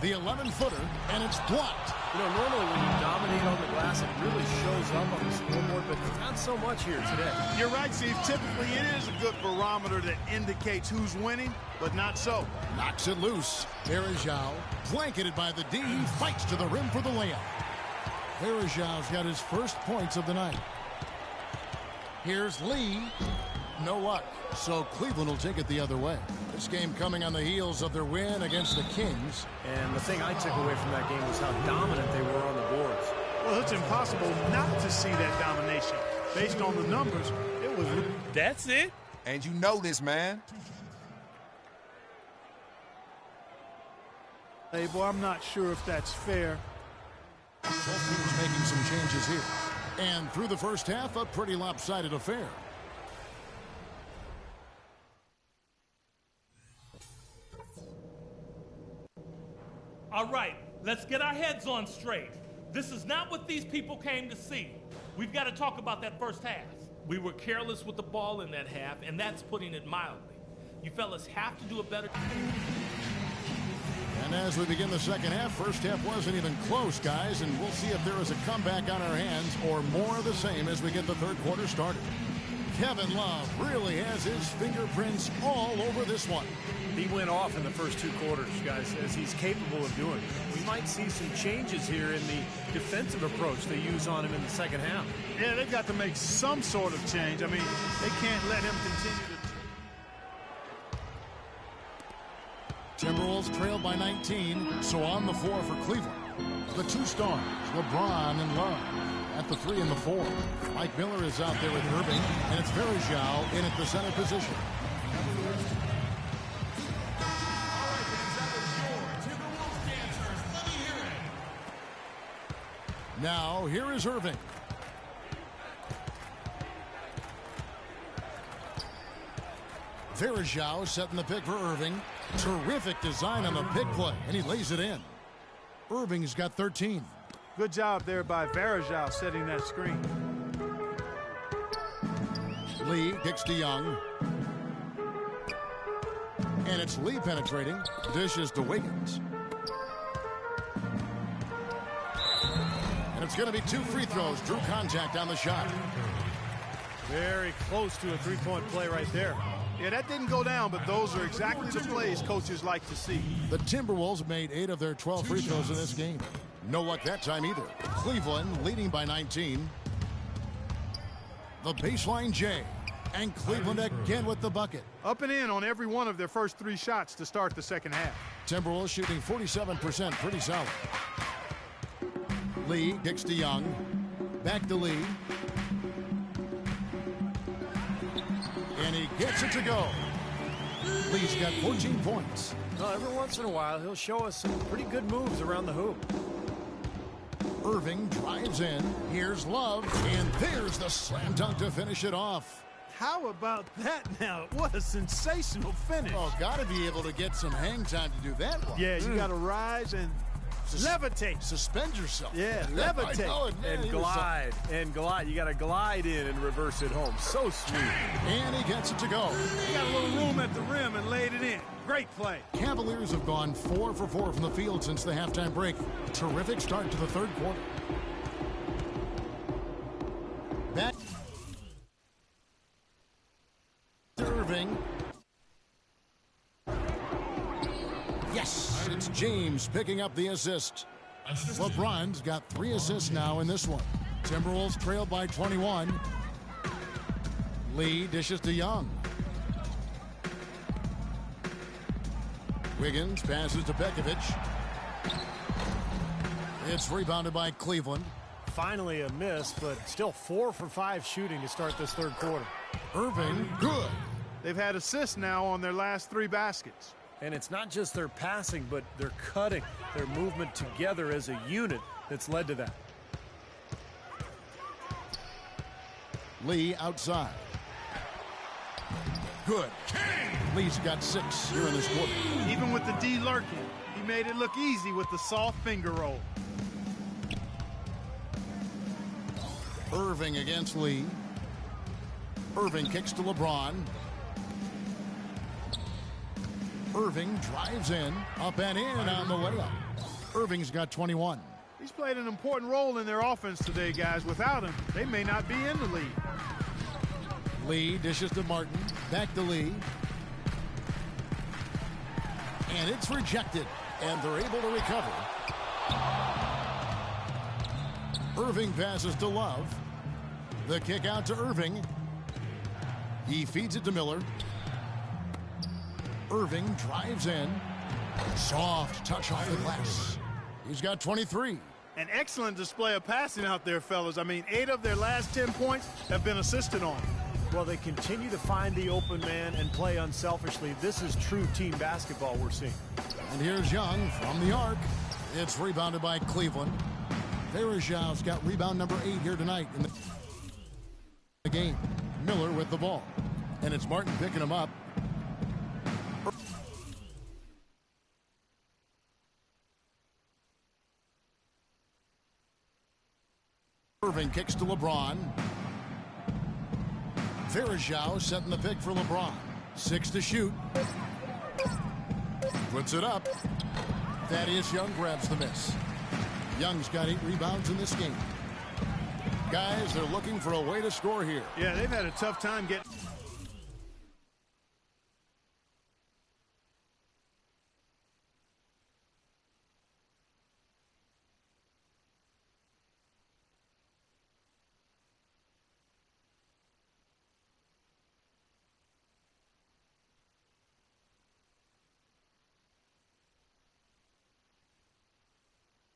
I: The 11-footer, and it's blocked.
L: Normally when you dominate on the glass, it really shows up on the scoreboard, but not so much here today.
J: You're right, Steve. Typically, it is a good barometer that indicates who's winning, but not so.
I: Knocks it loose. Verajau, blanketed by the D, he fights to the rim for the layup. Verajau's got his first points of the night. Here's Lee. No luck. So Cleveland will take it the other way. This game coming on the heels of their win against the Kings.
L: And the thing I took away from that game was how dominant they were on the boards.
J: Well, it's impossible not to see that domination. Based on the numbers, it was...
F: That's it?
B: And you know this, man.
J: Hey, boy, I'm not sure if that's fair.
I: Both teams making some changes here. And through the first half, a pretty lopsided affair.
M: All right, let's get our heads on straight. This is not what these people came to see. We've got to talk about that first half. We were careless with the ball in that half, and that's putting it mildly. You fellas have to do a better...
I: And as we begin the second half, first half wasn't even close, guys, and we'll see if there is a comeback on our hands or more of the same as we get the third quarter started. Kevin Love really has his fingerprints all over this one.
L: He went off in the first 2 quarters, guys, as he's capable of doing. We might see some changes here in the defensive approach they use on him in the second half.
J: Yeah, they've got to make some sort of change. I mean, they can't let him continue to...
I: Timberwolves trailed by 19, so on the floor for Cleveland. The 2 stars, LeBron and Love. At the 3 and the 4. Mike Miller is out there with Irving, and it's Verajau in at the center position. Now, here is Irving. Verajau setting the pick for Irving. Terrific design on the big play, and he lays it in. Irving's got 13.
J: Good job there by Verajau setting that screen.
I: Lee kicks to Young. And it's Lee penetrating. Dishes to Wiggins. And it's going to be 2 free throws. Drew contact on the shot.
L: Very close to a 3-point play right there.
J: Yeah, that didn't go down, but those are exactly the plays coaches like to see.
I: The Timberwolves made 8 of their 12 free throws in this game. No luck that time either. Cleveland leading by 19. The baseline J. And Cleveland again with the bucket.
J: Up and in on every one of their first 3 shots to start the second half.
I: Timberwolves shooting 47%, pretty solid. Lee kicks to Young. Back to Lee. And he gets it to go. Lee's got 14 points.
L: Well, every once in a while, he'll show us some pretty good moves around the hoop.
I: Irving drives in. Here's Love. And there's the slam dunk to finish it off.
J: How about that now? What a sensational finish.
I: Oh, got to be able to get some hang time to do that one.
J: Yeah, you got to rise and levitate.
I: Suspend yourself.
J: Yeah, levitate.
L: And glide. And glide. You got to glide in and reverse it home. So sweet.
I: And he gets it to go.
J: He got a little room at the rim and laid it in. Great play.
I: Cavaliers have gone 4 for 4 from the field since the halftime break. Terrific start to the third quarter. Back. Irving. Yes, it's James picking up the assist. LeBron's got 3 assists now in this one. Timberwolves trail by 21. Lee dishes to Young. Wiggins passes to Pekovic. It's rebounded by Cleveland.
L: Finally a miss, but still 4 for 5 shooting to start this third quarter.
I: Irving, good.
J: They've had assists now on their last 3 baskets.
L: And it's not just their passing, but their cutting, their movement together as a unit that's led to that.
I: Lee outside. Good. Lee's got 6 here in this quarter.
J: Even with the D lurking, he made it look easy with the soft finger roll.
I: Irving against Lee. Irving kicks to LeBron. Irving drives in, up and in on the layup. Irving's got 21.
J: He's played an important role in their offense today, guys. Without him, they may not be in the lead.
I: Lee dishes to Martin. Back to Lee. And it's rejected. And they're able to recover. Irving passes to Love. The kick out to Irving. He feeds it to Miller. Irving drives in. Soft touch off the glass. He's got 23.
J: An excellent display of passing out there, fellas. I mean, 8 of their last 10 points have been assisted on.
L: Well, they continue to find the open man and play unselfishly. This is true team basketball we're seeing.
I: And here's Young from the arc. It's rebounded by Cleveland. Verajau's got rebound number 8 here tonight in the game. Miller with the ball. And it's Martin picking him up. Irving kicks to LeBron. Verajau setting the pick for LeBron. 6 to shoot. Puts it up. Thaddeus Young grabs the miss. Young's got 8 rebounds in this game. Guys, they're looking for a way to score here.
J: Yeah, they've had a tough time getting...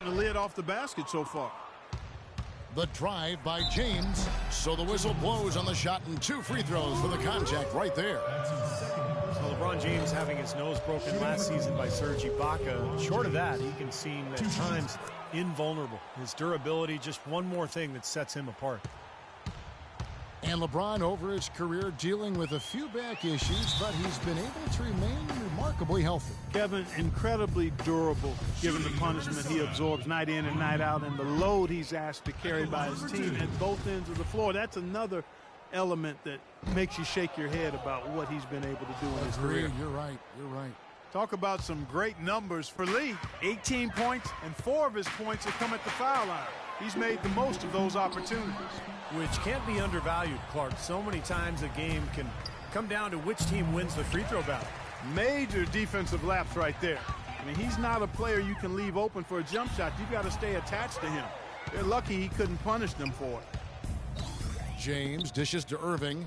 J: the lid off the basket so far.
I: The drive by James. So the whistle blows on the shot and 2 free throws for the contact right there.
L: So LeBron James having his nose broken last season by Serge Ibaka. Short of that, he can seem at times invulnerable. His durability, just one more thing that sets him apart.
I: And LeBron over his career dealing with a few back issues, but he's been able to remain remarkably healthy.
J: Kevin, incredibly durable given the punishment he absorbs night in and night out and the load he's asked to carry by his team at both ends of the floor. That's another element that makes you shake your head about what he's been able to do in his career.
I: You're right. You're right.
J: Talk about some great numbers for Lee. 18 points, and 4 of his points have come at the foul line. He's made the most of those opportunities.
L: Which can't be undervalued, Clark. So many times a game can come down to which team wins the free throw battle.
J: Major defensive lapse right there. I mean, he's not a player you can leave open for a jump shot. You've got to stay attached to him. They're lucky he couldn't punish them for it.
I: James dishes to Irving.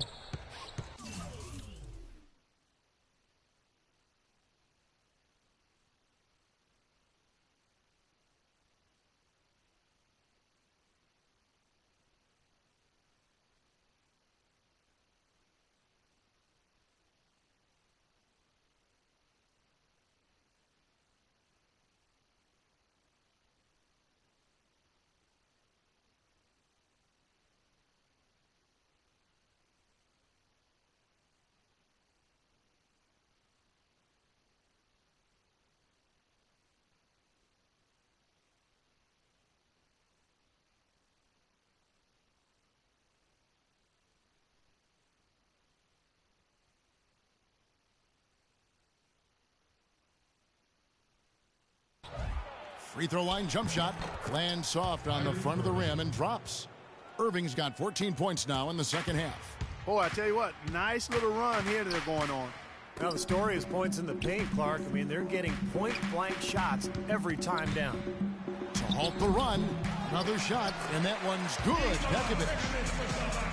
I: Free throw line jump shot. Lands soft on the front of the rim and drops. Irving's got 14 points now in the second half.
J: Boy, I tell you what, nice little run here that they're going on.
L: Now the story is points in the paint, Clark. I mean, they're getting point-blank shots every time down.
I: To halt the run, another shot, and that one's good.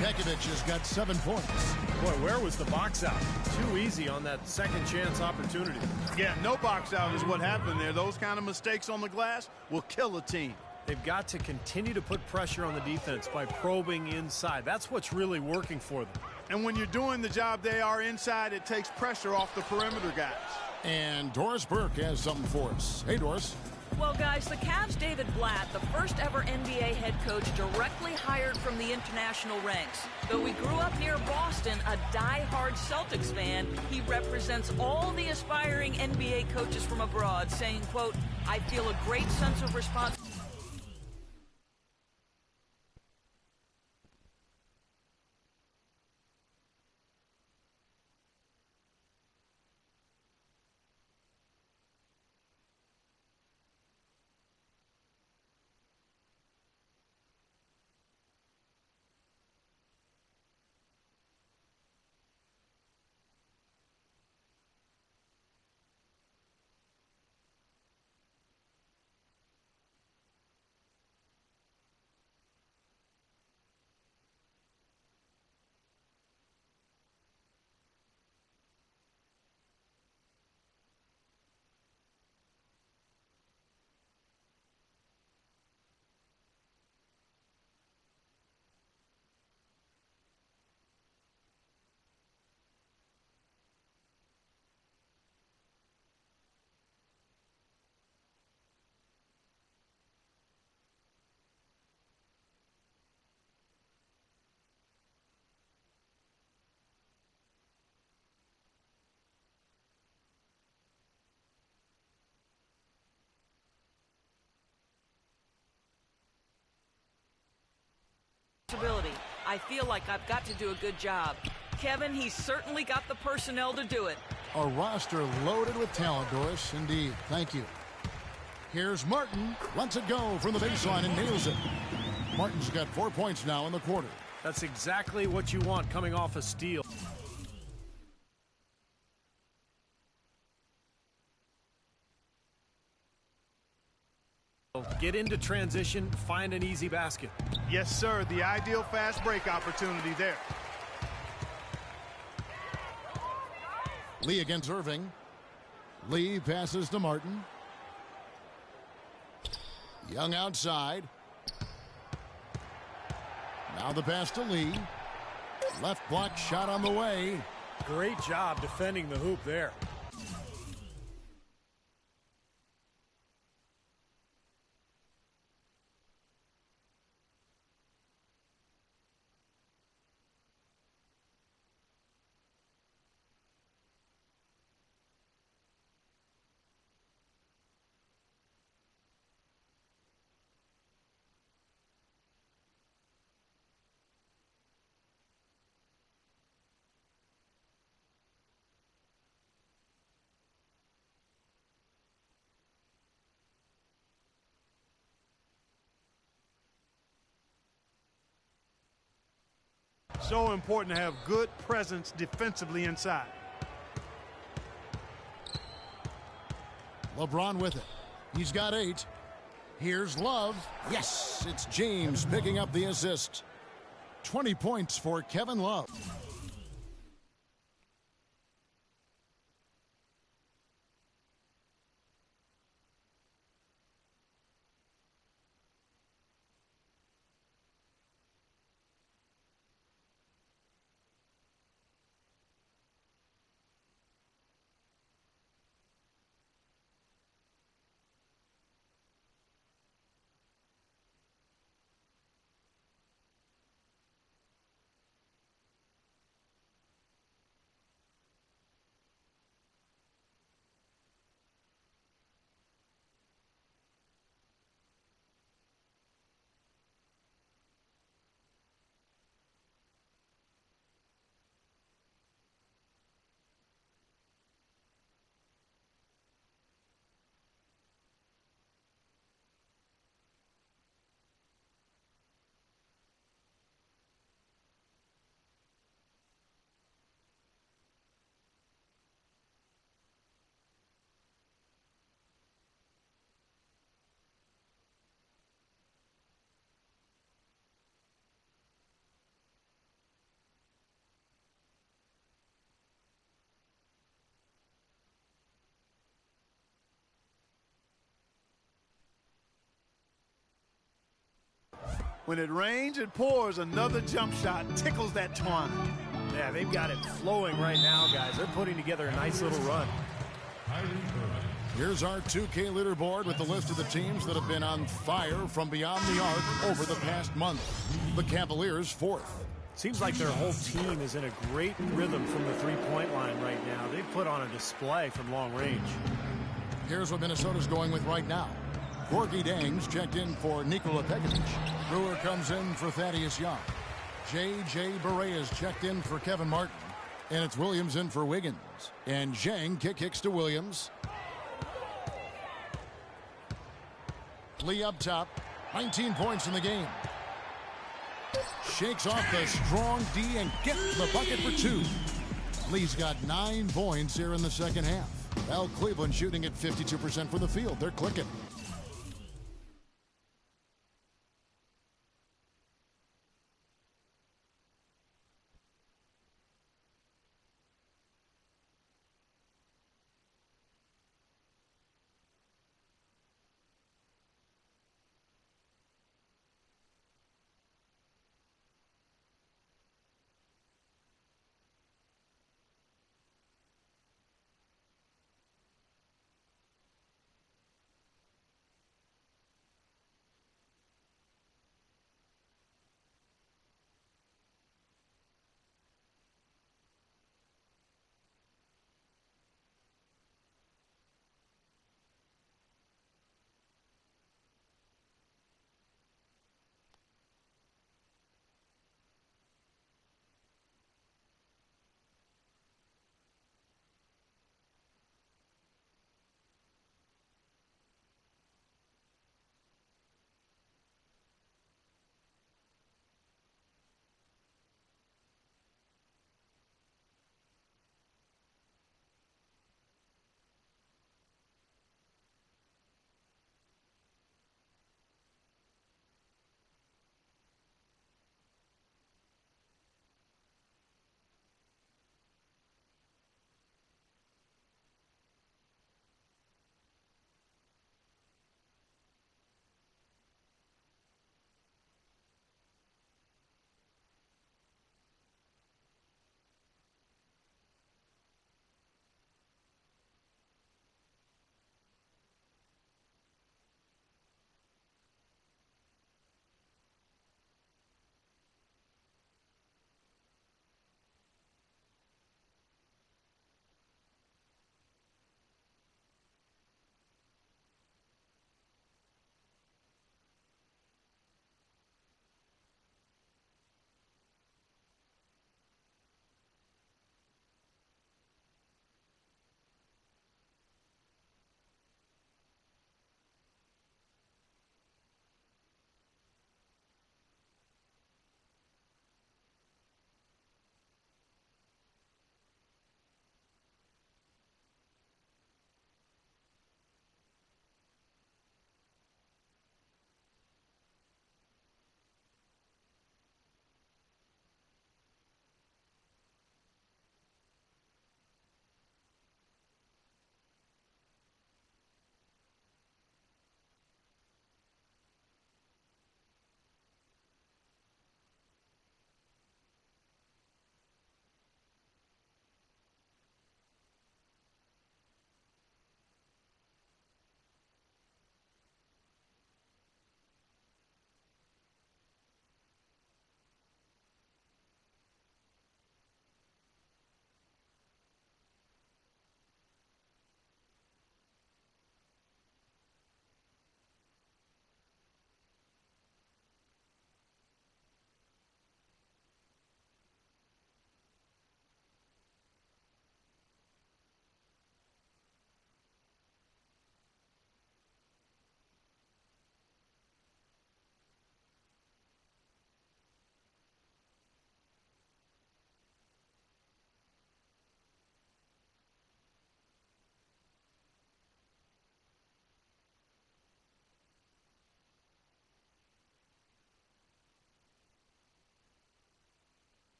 I: Pekovic has got 7 points.
L: Boy, where was the box out? Too easy on that second chance opportunity.
J: Yeah, no box out is what happened there. Those kind of mistakes on the glass will kill a team.
L: They've got to continue to put pressure on the defense by probing inside. That's what's really working for them.
J: And when you're doing the job they are inside, it takes pressure off the perimeter guys.
I: And Doris Burke has something for us. Hey, Doris.
K: Well, guys, the Cavs' David Blatt, the first ever NBA head coach directly hired from the international ranks. Though he grew up near Boston, a die-hard Celtics fan, he represents all the aspiring NBA coaches from abroad, saying, quote, "I feel a great sense of responsibility." I feel like I've got to do a good job. Kevin, he's certainly got the personnel to do it.
I: A roster loaded with talent, Doris. Indeed. Thank you. Here's Martin. Lets it go from the baseline and nails it. Martin's got 4 points now in the quarter.
L: That's exactly what you want coming off a steal. Get into transition, find an easy basket.
J: Yes, sir. The ideal fast break opportunity there.
I: Lee against Irving. Lee passes to Martin. Young outside. Now the pass to Lee. Left block shot on the way.
L: Great job defending the hoop there.
J: So important to have good presence defensively inside.
I: LeBron with it. He's got 8. Here's Love. Yes, it's James picking up the assist. 20 points for Kevin Love.
J: When it rains, it pours. Another jump shot tickles that twine.
L: Yeah, they've got it flowing right now, guys. They're putting together a nice little run.
I: Here's our 2K leaderboard with the list of the teams that have been on fire from beyond the arc over the past month. The Cavaliers, 4th.
L: Seems like their whole team is in a great rhythm from the three-point line right now. They put on a display from long range.
I: Here's what Minnesota's going with right now. Gorgie Dangs checked in for Nikola Pekovic. Brewer comes in for Thaddeus Young. J.J. Barea's checked in for Kevin Martin. And it's Williams in for Wiggins. And Zhang kicks to Williams. Lee up top. 19 points in the game. Shakes off the strong D and gets the bucket for 2. Lee's got 9 points here in the second half. Well, Cleveland shooting at 52% from the field. They're clicking.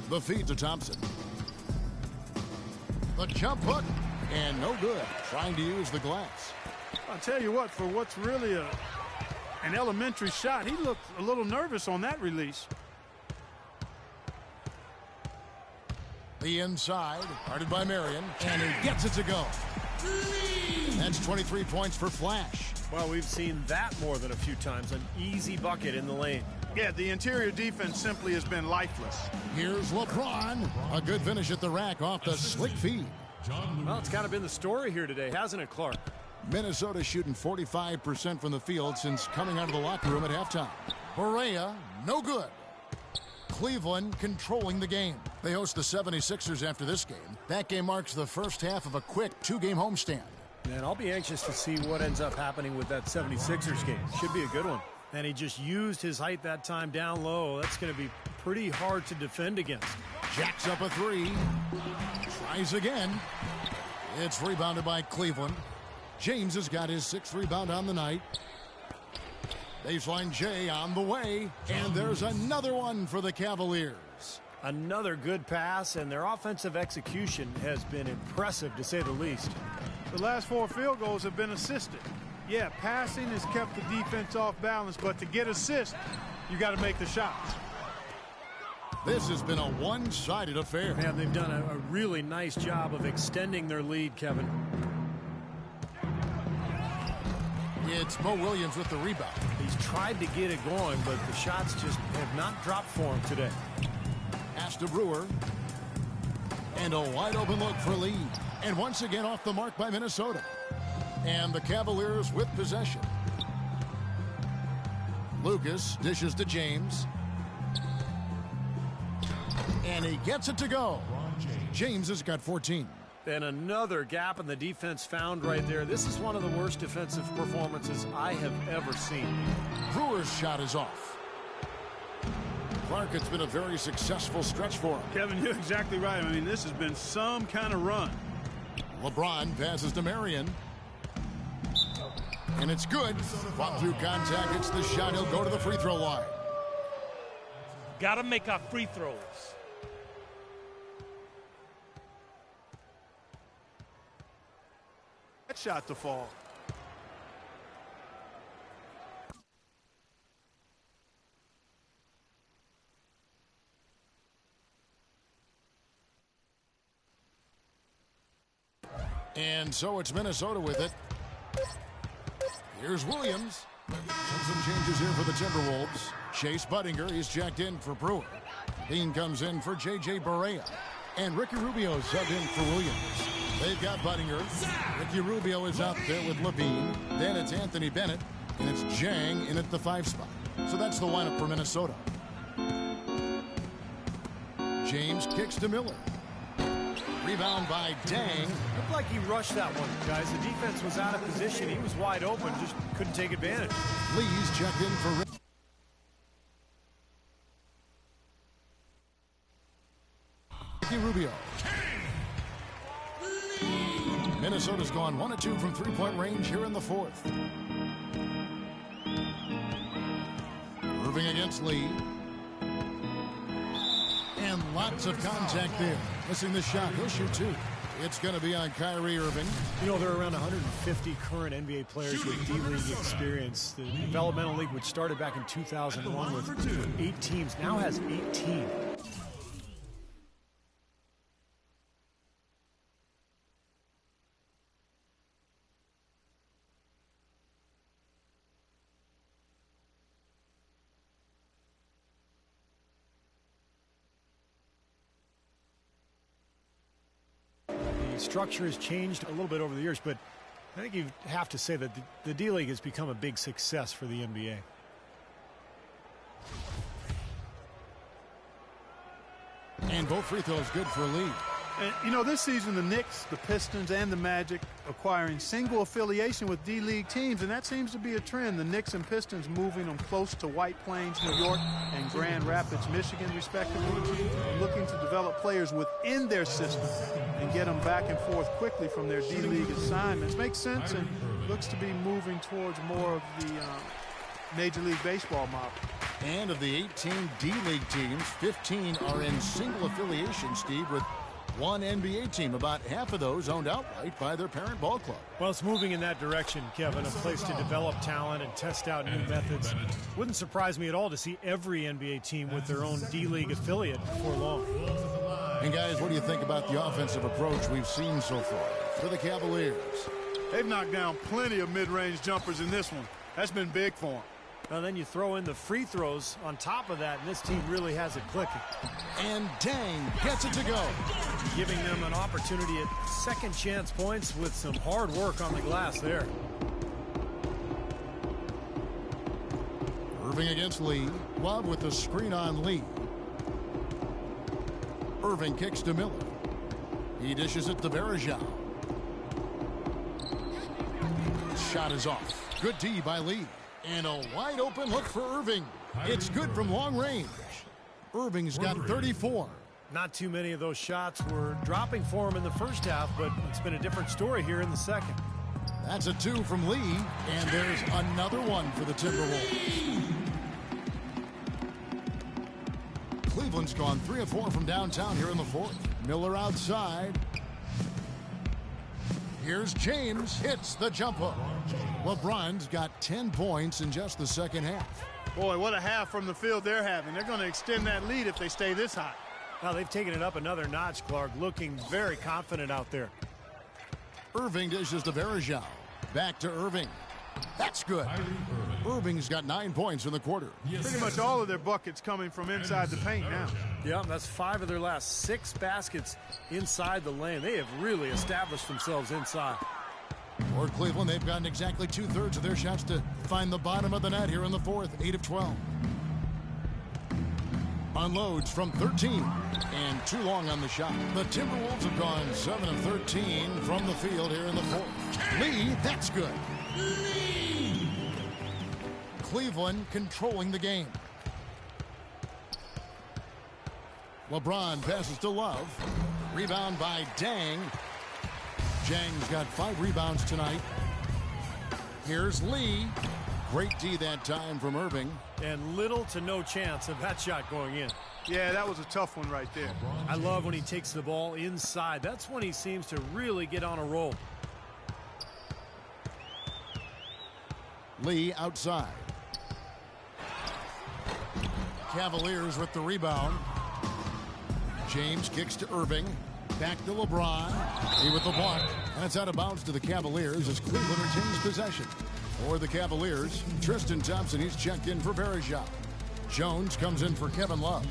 I: The feed to Thompson. The jump hook, and no good. Trying to use the glass.
J: I'll tell you what, for what's really an elementary shot, he looked a little nervous on that release.
I: The inside, guarded by Marion, and he gets it to go. That's 23 points for Flash.
L: Well, we've seen that more than a few times. An easy bucket in the lane.
J: Yeah, the interior defense simply has been lifeless.
I: Here's LeBron. A good finish at the rack off the slick feed.
L: Well, it's kind of been the story here today, hasn't it, Clark?
I: Minnesota shooting 45% from the field since coming out of the locker room at halftime. Barea, no good. Cleveland controlling the game. They host the 76ers after this game. That game marks the first half of a quick two-game homestand.
L: And I'll be anxious to see what ends up happening with that 76ers game. Should be a good one. And he just used his height that time down low. That's going to be pretty hard to defend against.
I: Jacks up a three. Tries again. It's rebounded by Cleveland. James has got his 6th rebound on the night. Baseline J on the way. And there's another one for the Cavaliers.
L: Another good pass, and their offensive execution has been impressive, to say the least.
J: The last 4 field goals have been assisted. Yeah, passing has kept the defense off balance, but to get assists, you got to make the shots.
I: This has been a one-sided affair.
L: Man, they've done a really nice job of extending their lead, Kevin.
I: It's Mo Williams with the rebound.
L: He's tried to get it going, but the shots just have not dropped for him today.
I: Pass to Brewer. And a wide-open look for Lee. And once again off the mark by Minnesota. And the Cavaliers with possession. Lucas dishes to James. And he gets it to go. James has got 14.
L: And another gap in the defense found right there. This is one of the worst defensive performances I have ever seen.
I: Brewer's shot is off. Clark, it's been a very successful stretch for him.
J: Kevin, you're exactly right. I mean, this has been some kind of run.
I: LeBron passes to Marion. And it's good. Fought through contact. It's the shot. He'll go to the free throw line.
F: Got to make our free throws.
J: That shot to fall.
I: And so it's Minnesota with it. Here's Williams. Some changes here for the Timberwolves. Chase Budinger, he's checked in for Brewer. Dean comes in for J.J. Barea. And Ricky Rubio subbed in for Williams. They've got Budinger. Ricky Rubio is out there with Levine. Then it's Anthony Bennett. And it's Jang in at the 5 spot. So that's the lineup for Minnesota. James kicks to Miller. Rebound by Dang.
L: Looked like he rushed that one, guys. The defense was out of position. He was wide open, just couldn't take advantage.
I: Lee's checked in for Ricky Rubio. Minnesota's gone 1 of 2 from three-point range here in the 4th. Irving against Lee. And lots of contact there. Missing the shot. He'll shoot 2. It's going to be on Kyrie Irving.
L: You know, there are around 150 current NBA players with D-League experience. The developmental league, which started back in 2001 with 8 teams, now has 18. Structure has changed a little bit over the years, but I think you have to say that the D-League has become a big success for the NBA.
I: And both free throws good for Lee.
J: And, you know, this season, the Knicks, the Pistons, and the Magic acquiring single affiliation with D-League teams, and that seems to be a trend. The Knicks and Pistons moving them close to White Plains, New York, and Grand Rapids, Michigan, respectively, looking to develop players within their system and get them back and forth quickly from their D-League assignments. Makes sense and looks to be moving towards more of the Major League Baseball model.
I: And of the 18 D-League teams, 15 are in single affiliation, Steve, with one NBA team. About half of those owned outright by their parent ball club.
L: Well, it's moving in that direction, Kevin, a place to develop talent and test out new methods. Wouldn't surprise me at all to see every NBA team with their own D-League affiliate before long.
I: And guys, what do you think about the offensive approach we've seen so far for the Cavaliers?
J: They've knocked down plenty of mid-range jumpers in this one. That's been big for them.
L: Now then you throw in the free throws on top of that, and this team really has it clicking.
I: And Dang gets it to go.
L: Giving them an opportunity at second chance points with some hard work on the glass there.
I: Irving against Lee. Love with the screen on Lee. Irving kicks to Miller. He dishes it to Varejao. Shot is off. Good D by Lee. And a wide open look for Irving. It's good from long range. Irving's got 34.
L: Not too many of those shots were dropping for him in the first half, but it's been a different story here in the second.
I: That's a 2 from Lee, and there's another one for the Timberwolves. Cleveland's gone 3 of 4 from downtown here in the fourth. Miller outside. Here's James, hits the jump hook. LeBron's got 10 points in just the second half.
J: Boy, what a half from the field they're having. They're going to extend that lead if they stay this hot.
L: Now they've taken it up another notch, Clark, looking very confident out there.
I: Irving dishes to Varejao. Back to Irving. That's good. Irving's got 9 points in the quarter.
J: Pretty much all of their buckets coming from inside the paint now.
L: Yeah, that's 5 of their last 6 baskets inside the lane. They have really established themselves inside.
I: For Cleveland, they've gotten exactly 2/3 of their shots to find the bottom of the net here in the fourth. 8 of 12. Unloads from 13 and too long on the shot. The Timberwolves have gone 7 of 13 from the field here in the fourth. Lee, that's good. Cleveland controlling the game. LeBron passes to Love. Rebound by Dang. Jang's got 5 rebounds tonight. Here's Lee. Great D that time from Irving.
L: And little to no chance of that shot going in.
J: Yeah, that was a tough one right there.
L: I love when he takes the ball inside. That's when he seems to really get on a roll.
I: Lee outside. Cavaliers with the rebound. James kicks to Irving. Back to LeBron. He with the block. And it's out of bounds to the Cavaliers as Cleveland retains possession. For the Cavaliers, Tristan Thompson, he's checked in for Varejao. Jones comes in for Kevin Love.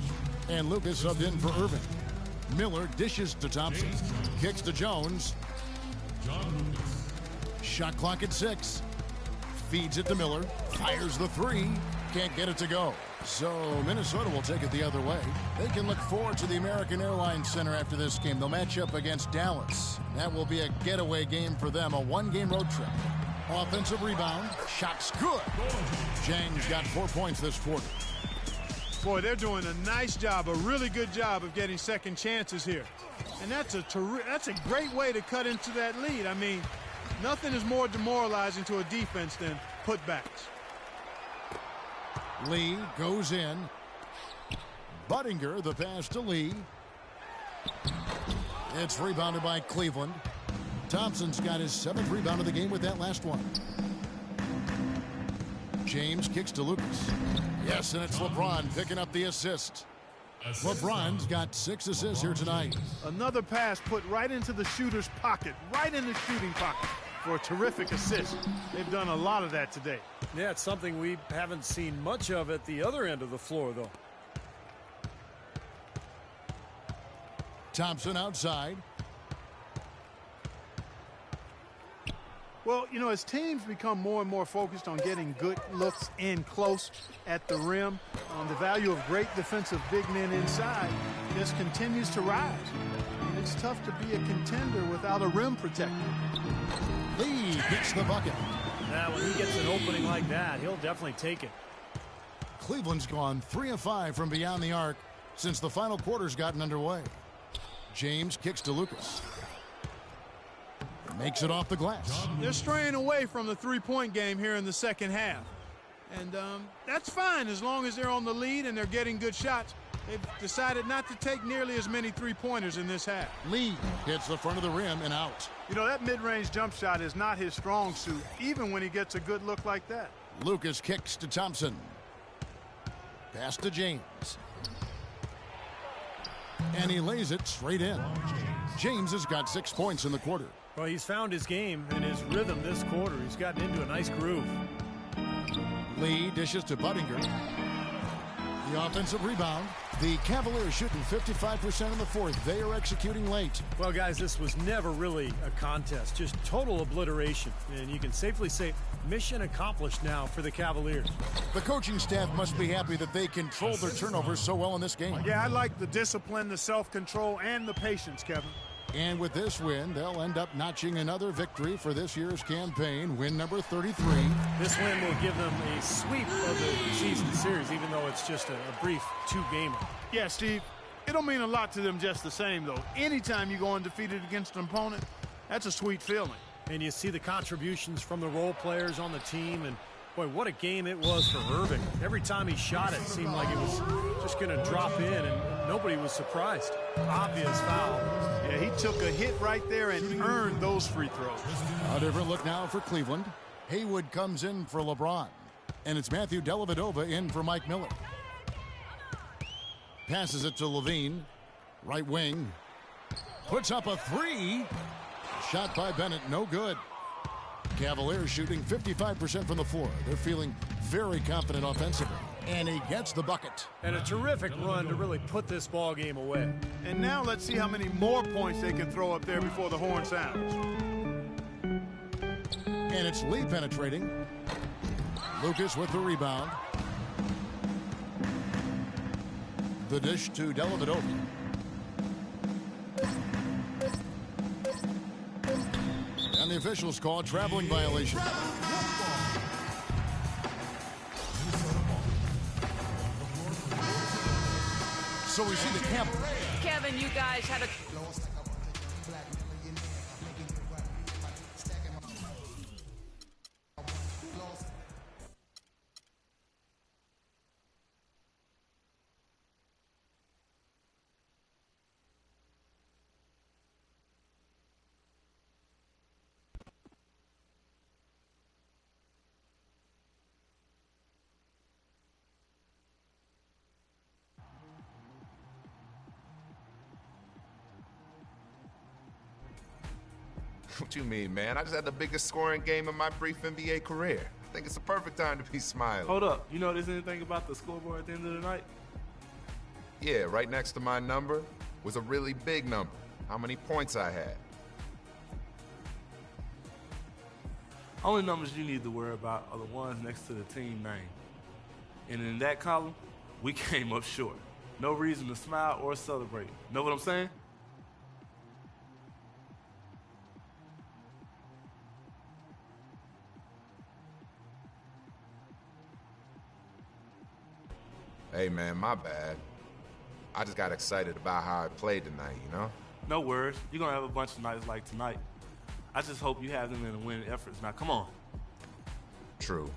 I: And Lucas subbed in for Irving. Miller dishes to Thompson. Kicks to Jones. Shot clock at 6. Feeds it to Miller. Fires the 3. Can't get it to go. So Minnesota will take it the other way. They can look forward to the American Airlines Center after this game. They'll match up against Dallas. That will be a getaway game for them, a 1-game road trip. Offensive rebound. Shot's good. Jang's got 4 points this quarter.
J: Boy, they're doing a nice job, a really good job of getting second chances here. And that's a great way to cut into that lead. I mean, nothing is more demoralizing to a defense than putbacks.
I: Lee goes in. Buttinger, the pass to Lee. It's rebounded by Cleveland. Thompson's got his 7th rebound of the game with that last one. James kicks to Lucas. Yes, and it's LeBron picking up the assist. LeBron's got 6 assists here tonight.
J: Another pass put right into the shooter's pocket, right in the shooting pocket for a terrific assist. They've done a lot of that today.
L: Yeah, it's something we haven't seen much of at the other end of the floor, though.
I: Thompson outside.
J: Well, you know, as teams become more and more focused on getting good looks in close at the rim, the value of great defensive big men inside just continues to rise. And it's tough to be a contender without a rim protector.
I: Lee gets the bucket.
L: Now, when he gets an opening like that, he'll definitely take it.
I: Cleveland's gone 3 of 5 from beyond the arc since the final quarter's gotten underway. James kicks to Lucas. Makes it off the glass.
J: They're straying away from the three-point game here in the second half. And that's fine as long as they're on the lead and they're getting good shots. They've decided not to take nearly as many three-pointers in this half.
I: Lee hits the front of the rim and out.
J: You know, that mid-range jump shot is not his strong suit, even when he gets a good look like that.
I: Lucas kicks to Thompson. Pass to James. And he lays it straight in. James has got 6 points in the quarter.
L: Well, he's found his game and his rhythm this quarter. He's gotten into a nice groove.
I: Lee dishes to Buttinger. The offensive rebound. The Cavaliers shooting 55% in the fourth. They are executing late.
L: Well, guys, this was never really a contest. Just total obliteration. And you can safely say mission accomplished now for the Cavaliers.
I: The coaching staff must be happy that they controlled their turnovers so well in this game.
J: Yeah, I like the discipline, the self-control, and the patience, Kevin.
I: And with this win, they'll end up notching another victory for this year's campaign, win number 33.
L: This win will give them a sweep of the season series, even though it's just a brief two-gamer.
J: Yeah, Steve, it'll mean a lot to them just the same, though. Anytime you go undefeated against an opponent, that's a sweet feeling.
L: And you see the contributions from the role players on the team, and boy, what a game it was for Irving. Every time he shot it seemed like it was just going to drop in, and nobody was surprised. Obvious foul.
J: Yeah, he took a hit right there and earned those free throws.
I: A different look now for Cleveland. Haywood comes in for LeBron. And it's Matthew Dellavedova in for Mike Miller. Passes it to Levine. Right wing. Puts up a three. Shot by Bennett, no good. Cavaliers shooting 55% from the floor. They're feeling very confident offensively. And he gets the bucket.
L: And a terrific run to really put this ball game away.
J: And now let's see how many more points they can throw up there before the horn sounds.
I: And it's Lee penetrating. Lucas with the rebound. The dish to Dellavedova. And the officials call a traveling violation. So we see the camp.
K: Kevin, you guys had a...
B: What you mean, man? I just had the biggest scoring game of my brief NBA career. I think it's a perfect time to be smiling.
G: Hold up. You know there's anything about the scoreboard at the end of the night?
B: Yeah, right next to my number was a really big number. How many points I had.
G: Only numbers you need to worry about are the ones next to the team name. And in that column, we came up short. No reason to smile or celebrate. Know what I'm saying?
B: Hey, man, my bad. I just got excited about how I played tonight, you know?
G: No worries. You're going to have a bunch of nights like tonight. I just hope you have them in the winning efforts. Now, come on.
B: True.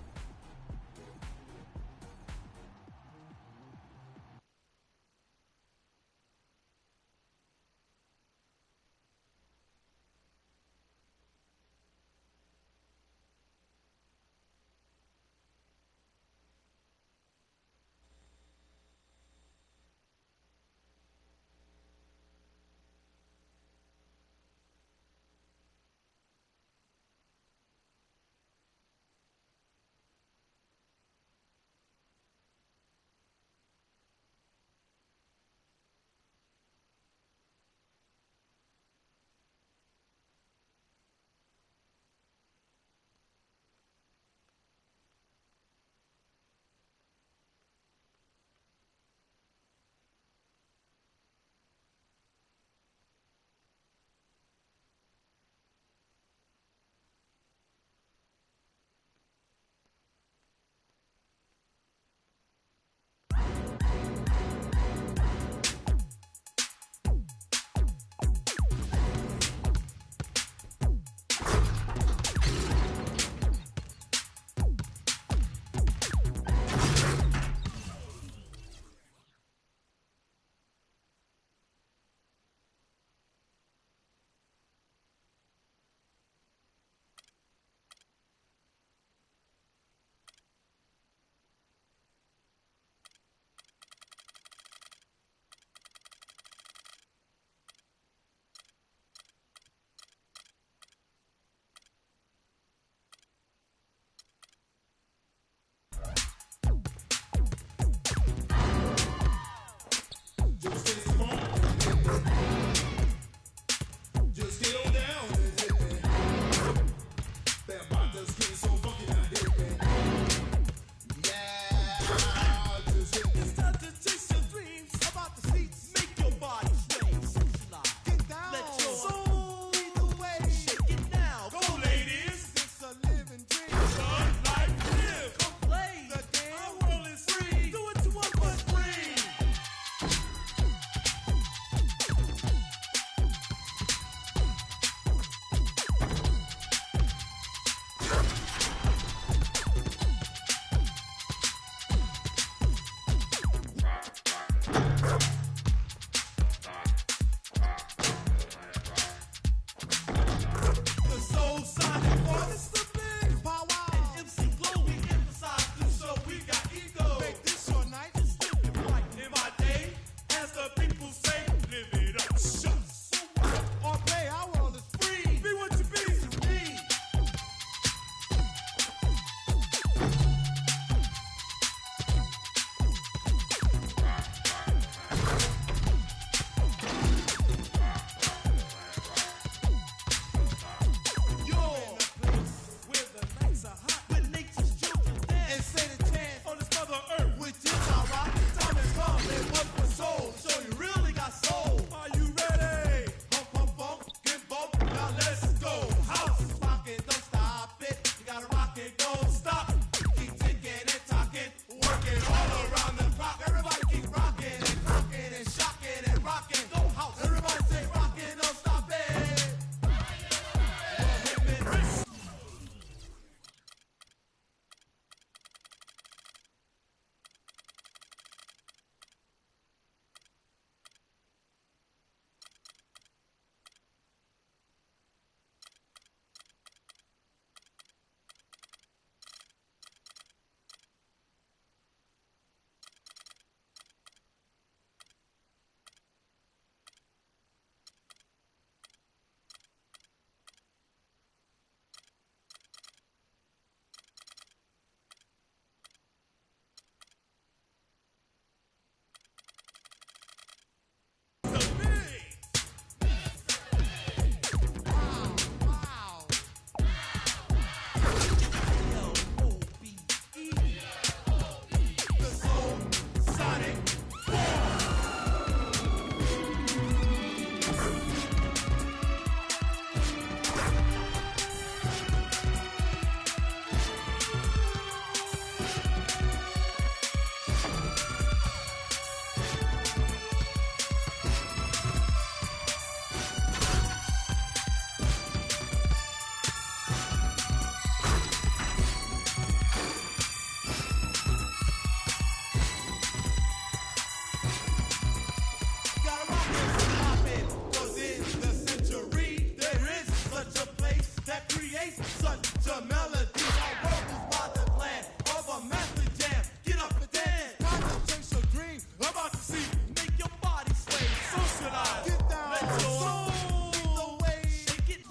O: bass, such a melody. Our world is by the plan of a method jam. Get up and dance. Concentrate your dream. About to see. Make your body sway. Socialize. Get down. Let your soul lead the way. Shake it.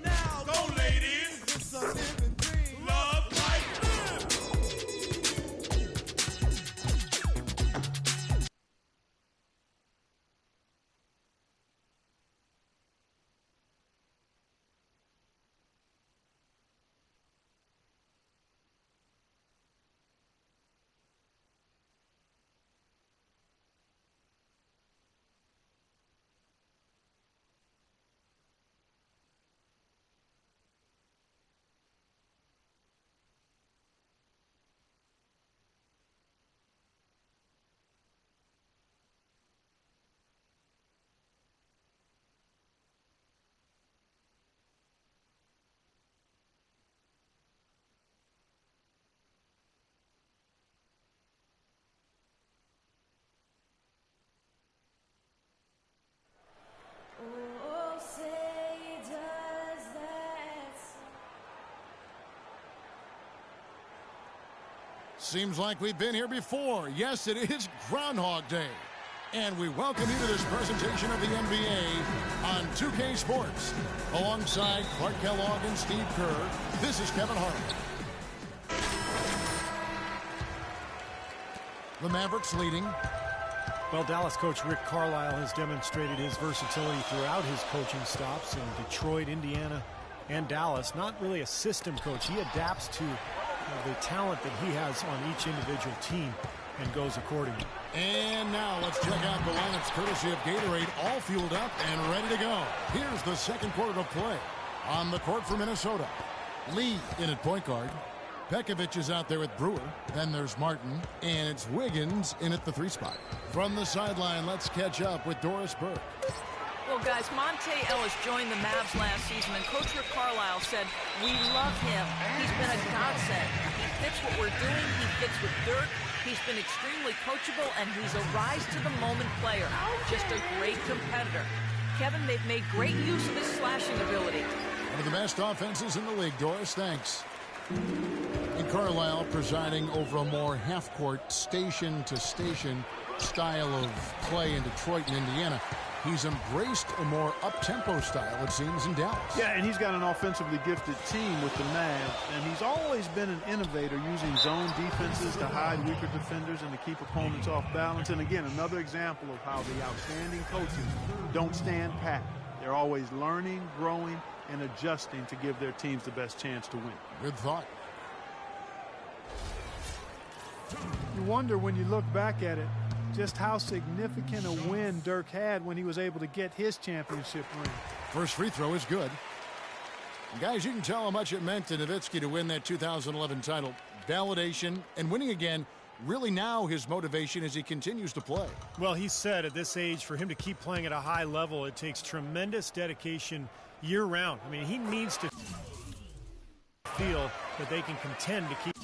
O: Now go, ladies. It's a living dream. Love like this.
R: Oh, say does that.
I: Seems like we've been here before. Yes, it is Groundhog Day. And we welcome you to this presentation of the NBA on 2K Sports. Alongside Clark Kellogg and Steve Kerr, this is Kevin Harlan. The Mavericks leading.
L: Well, Dallas coach Rick Carlisle has demonstrated his versatility throughout his coaching stops in Detroit, Indiana, and Dallas. Not really a system coach. He adapts to the talent that he has on each individual team and goes accordingly.
I: And now let's check out the lineups courtesy of Gatorade, all fueled up and ready to go. Here's the second quarter of play. On the court for Minnesota, Lee in at point guard. Pekovic is out there with Brewer. Then there's Martin. And it's Wiggins in at the 3 spot. From the sideline, let's catch up with Doris Burke.
K: Well, guys, Monte Ellis joined the Mavs last season, and Coach Rick Carlisle said, we love him. He's been a godsend. He fits what we're doing. He fits with Dirk. He's been extremely coachable, and he's a rise-to-the-moment player. Just a great competitor. Kevin, they've made great use of his slashing ability.
I: One of the best offenses in the league, Doris. Thanks. And Carlisle presiding over a more half-court, station-to-station style of play in Detroit and Indiana. He's embraced a more up-tempo style, it seems, in Dallas.
J: Yeah, and he's got an offensively gifted team with the Mavs, and he's always been an innovator using zone defenses to hide weaker defenders and to keep opponents off balance. And again, another example of how the outstanding coaches don't stand pat. They're always learning, growing, and adjusting to give their teams the best chance to win.
I: Good thought.
J: You wonder when you look back at it just how significant a win Dirk had when he was able to get his championship ring.
I: First free throw is good. And guys, you can tell how much it meant to Nowitzki to win that 2011 title. Validation and winning again, really now his motivation as he continues to play.
L: Well, he said at this age, for him to keep playing at a high level, it takes tremendous dedication year-round. I mean, he needs to feel that they can contend to keep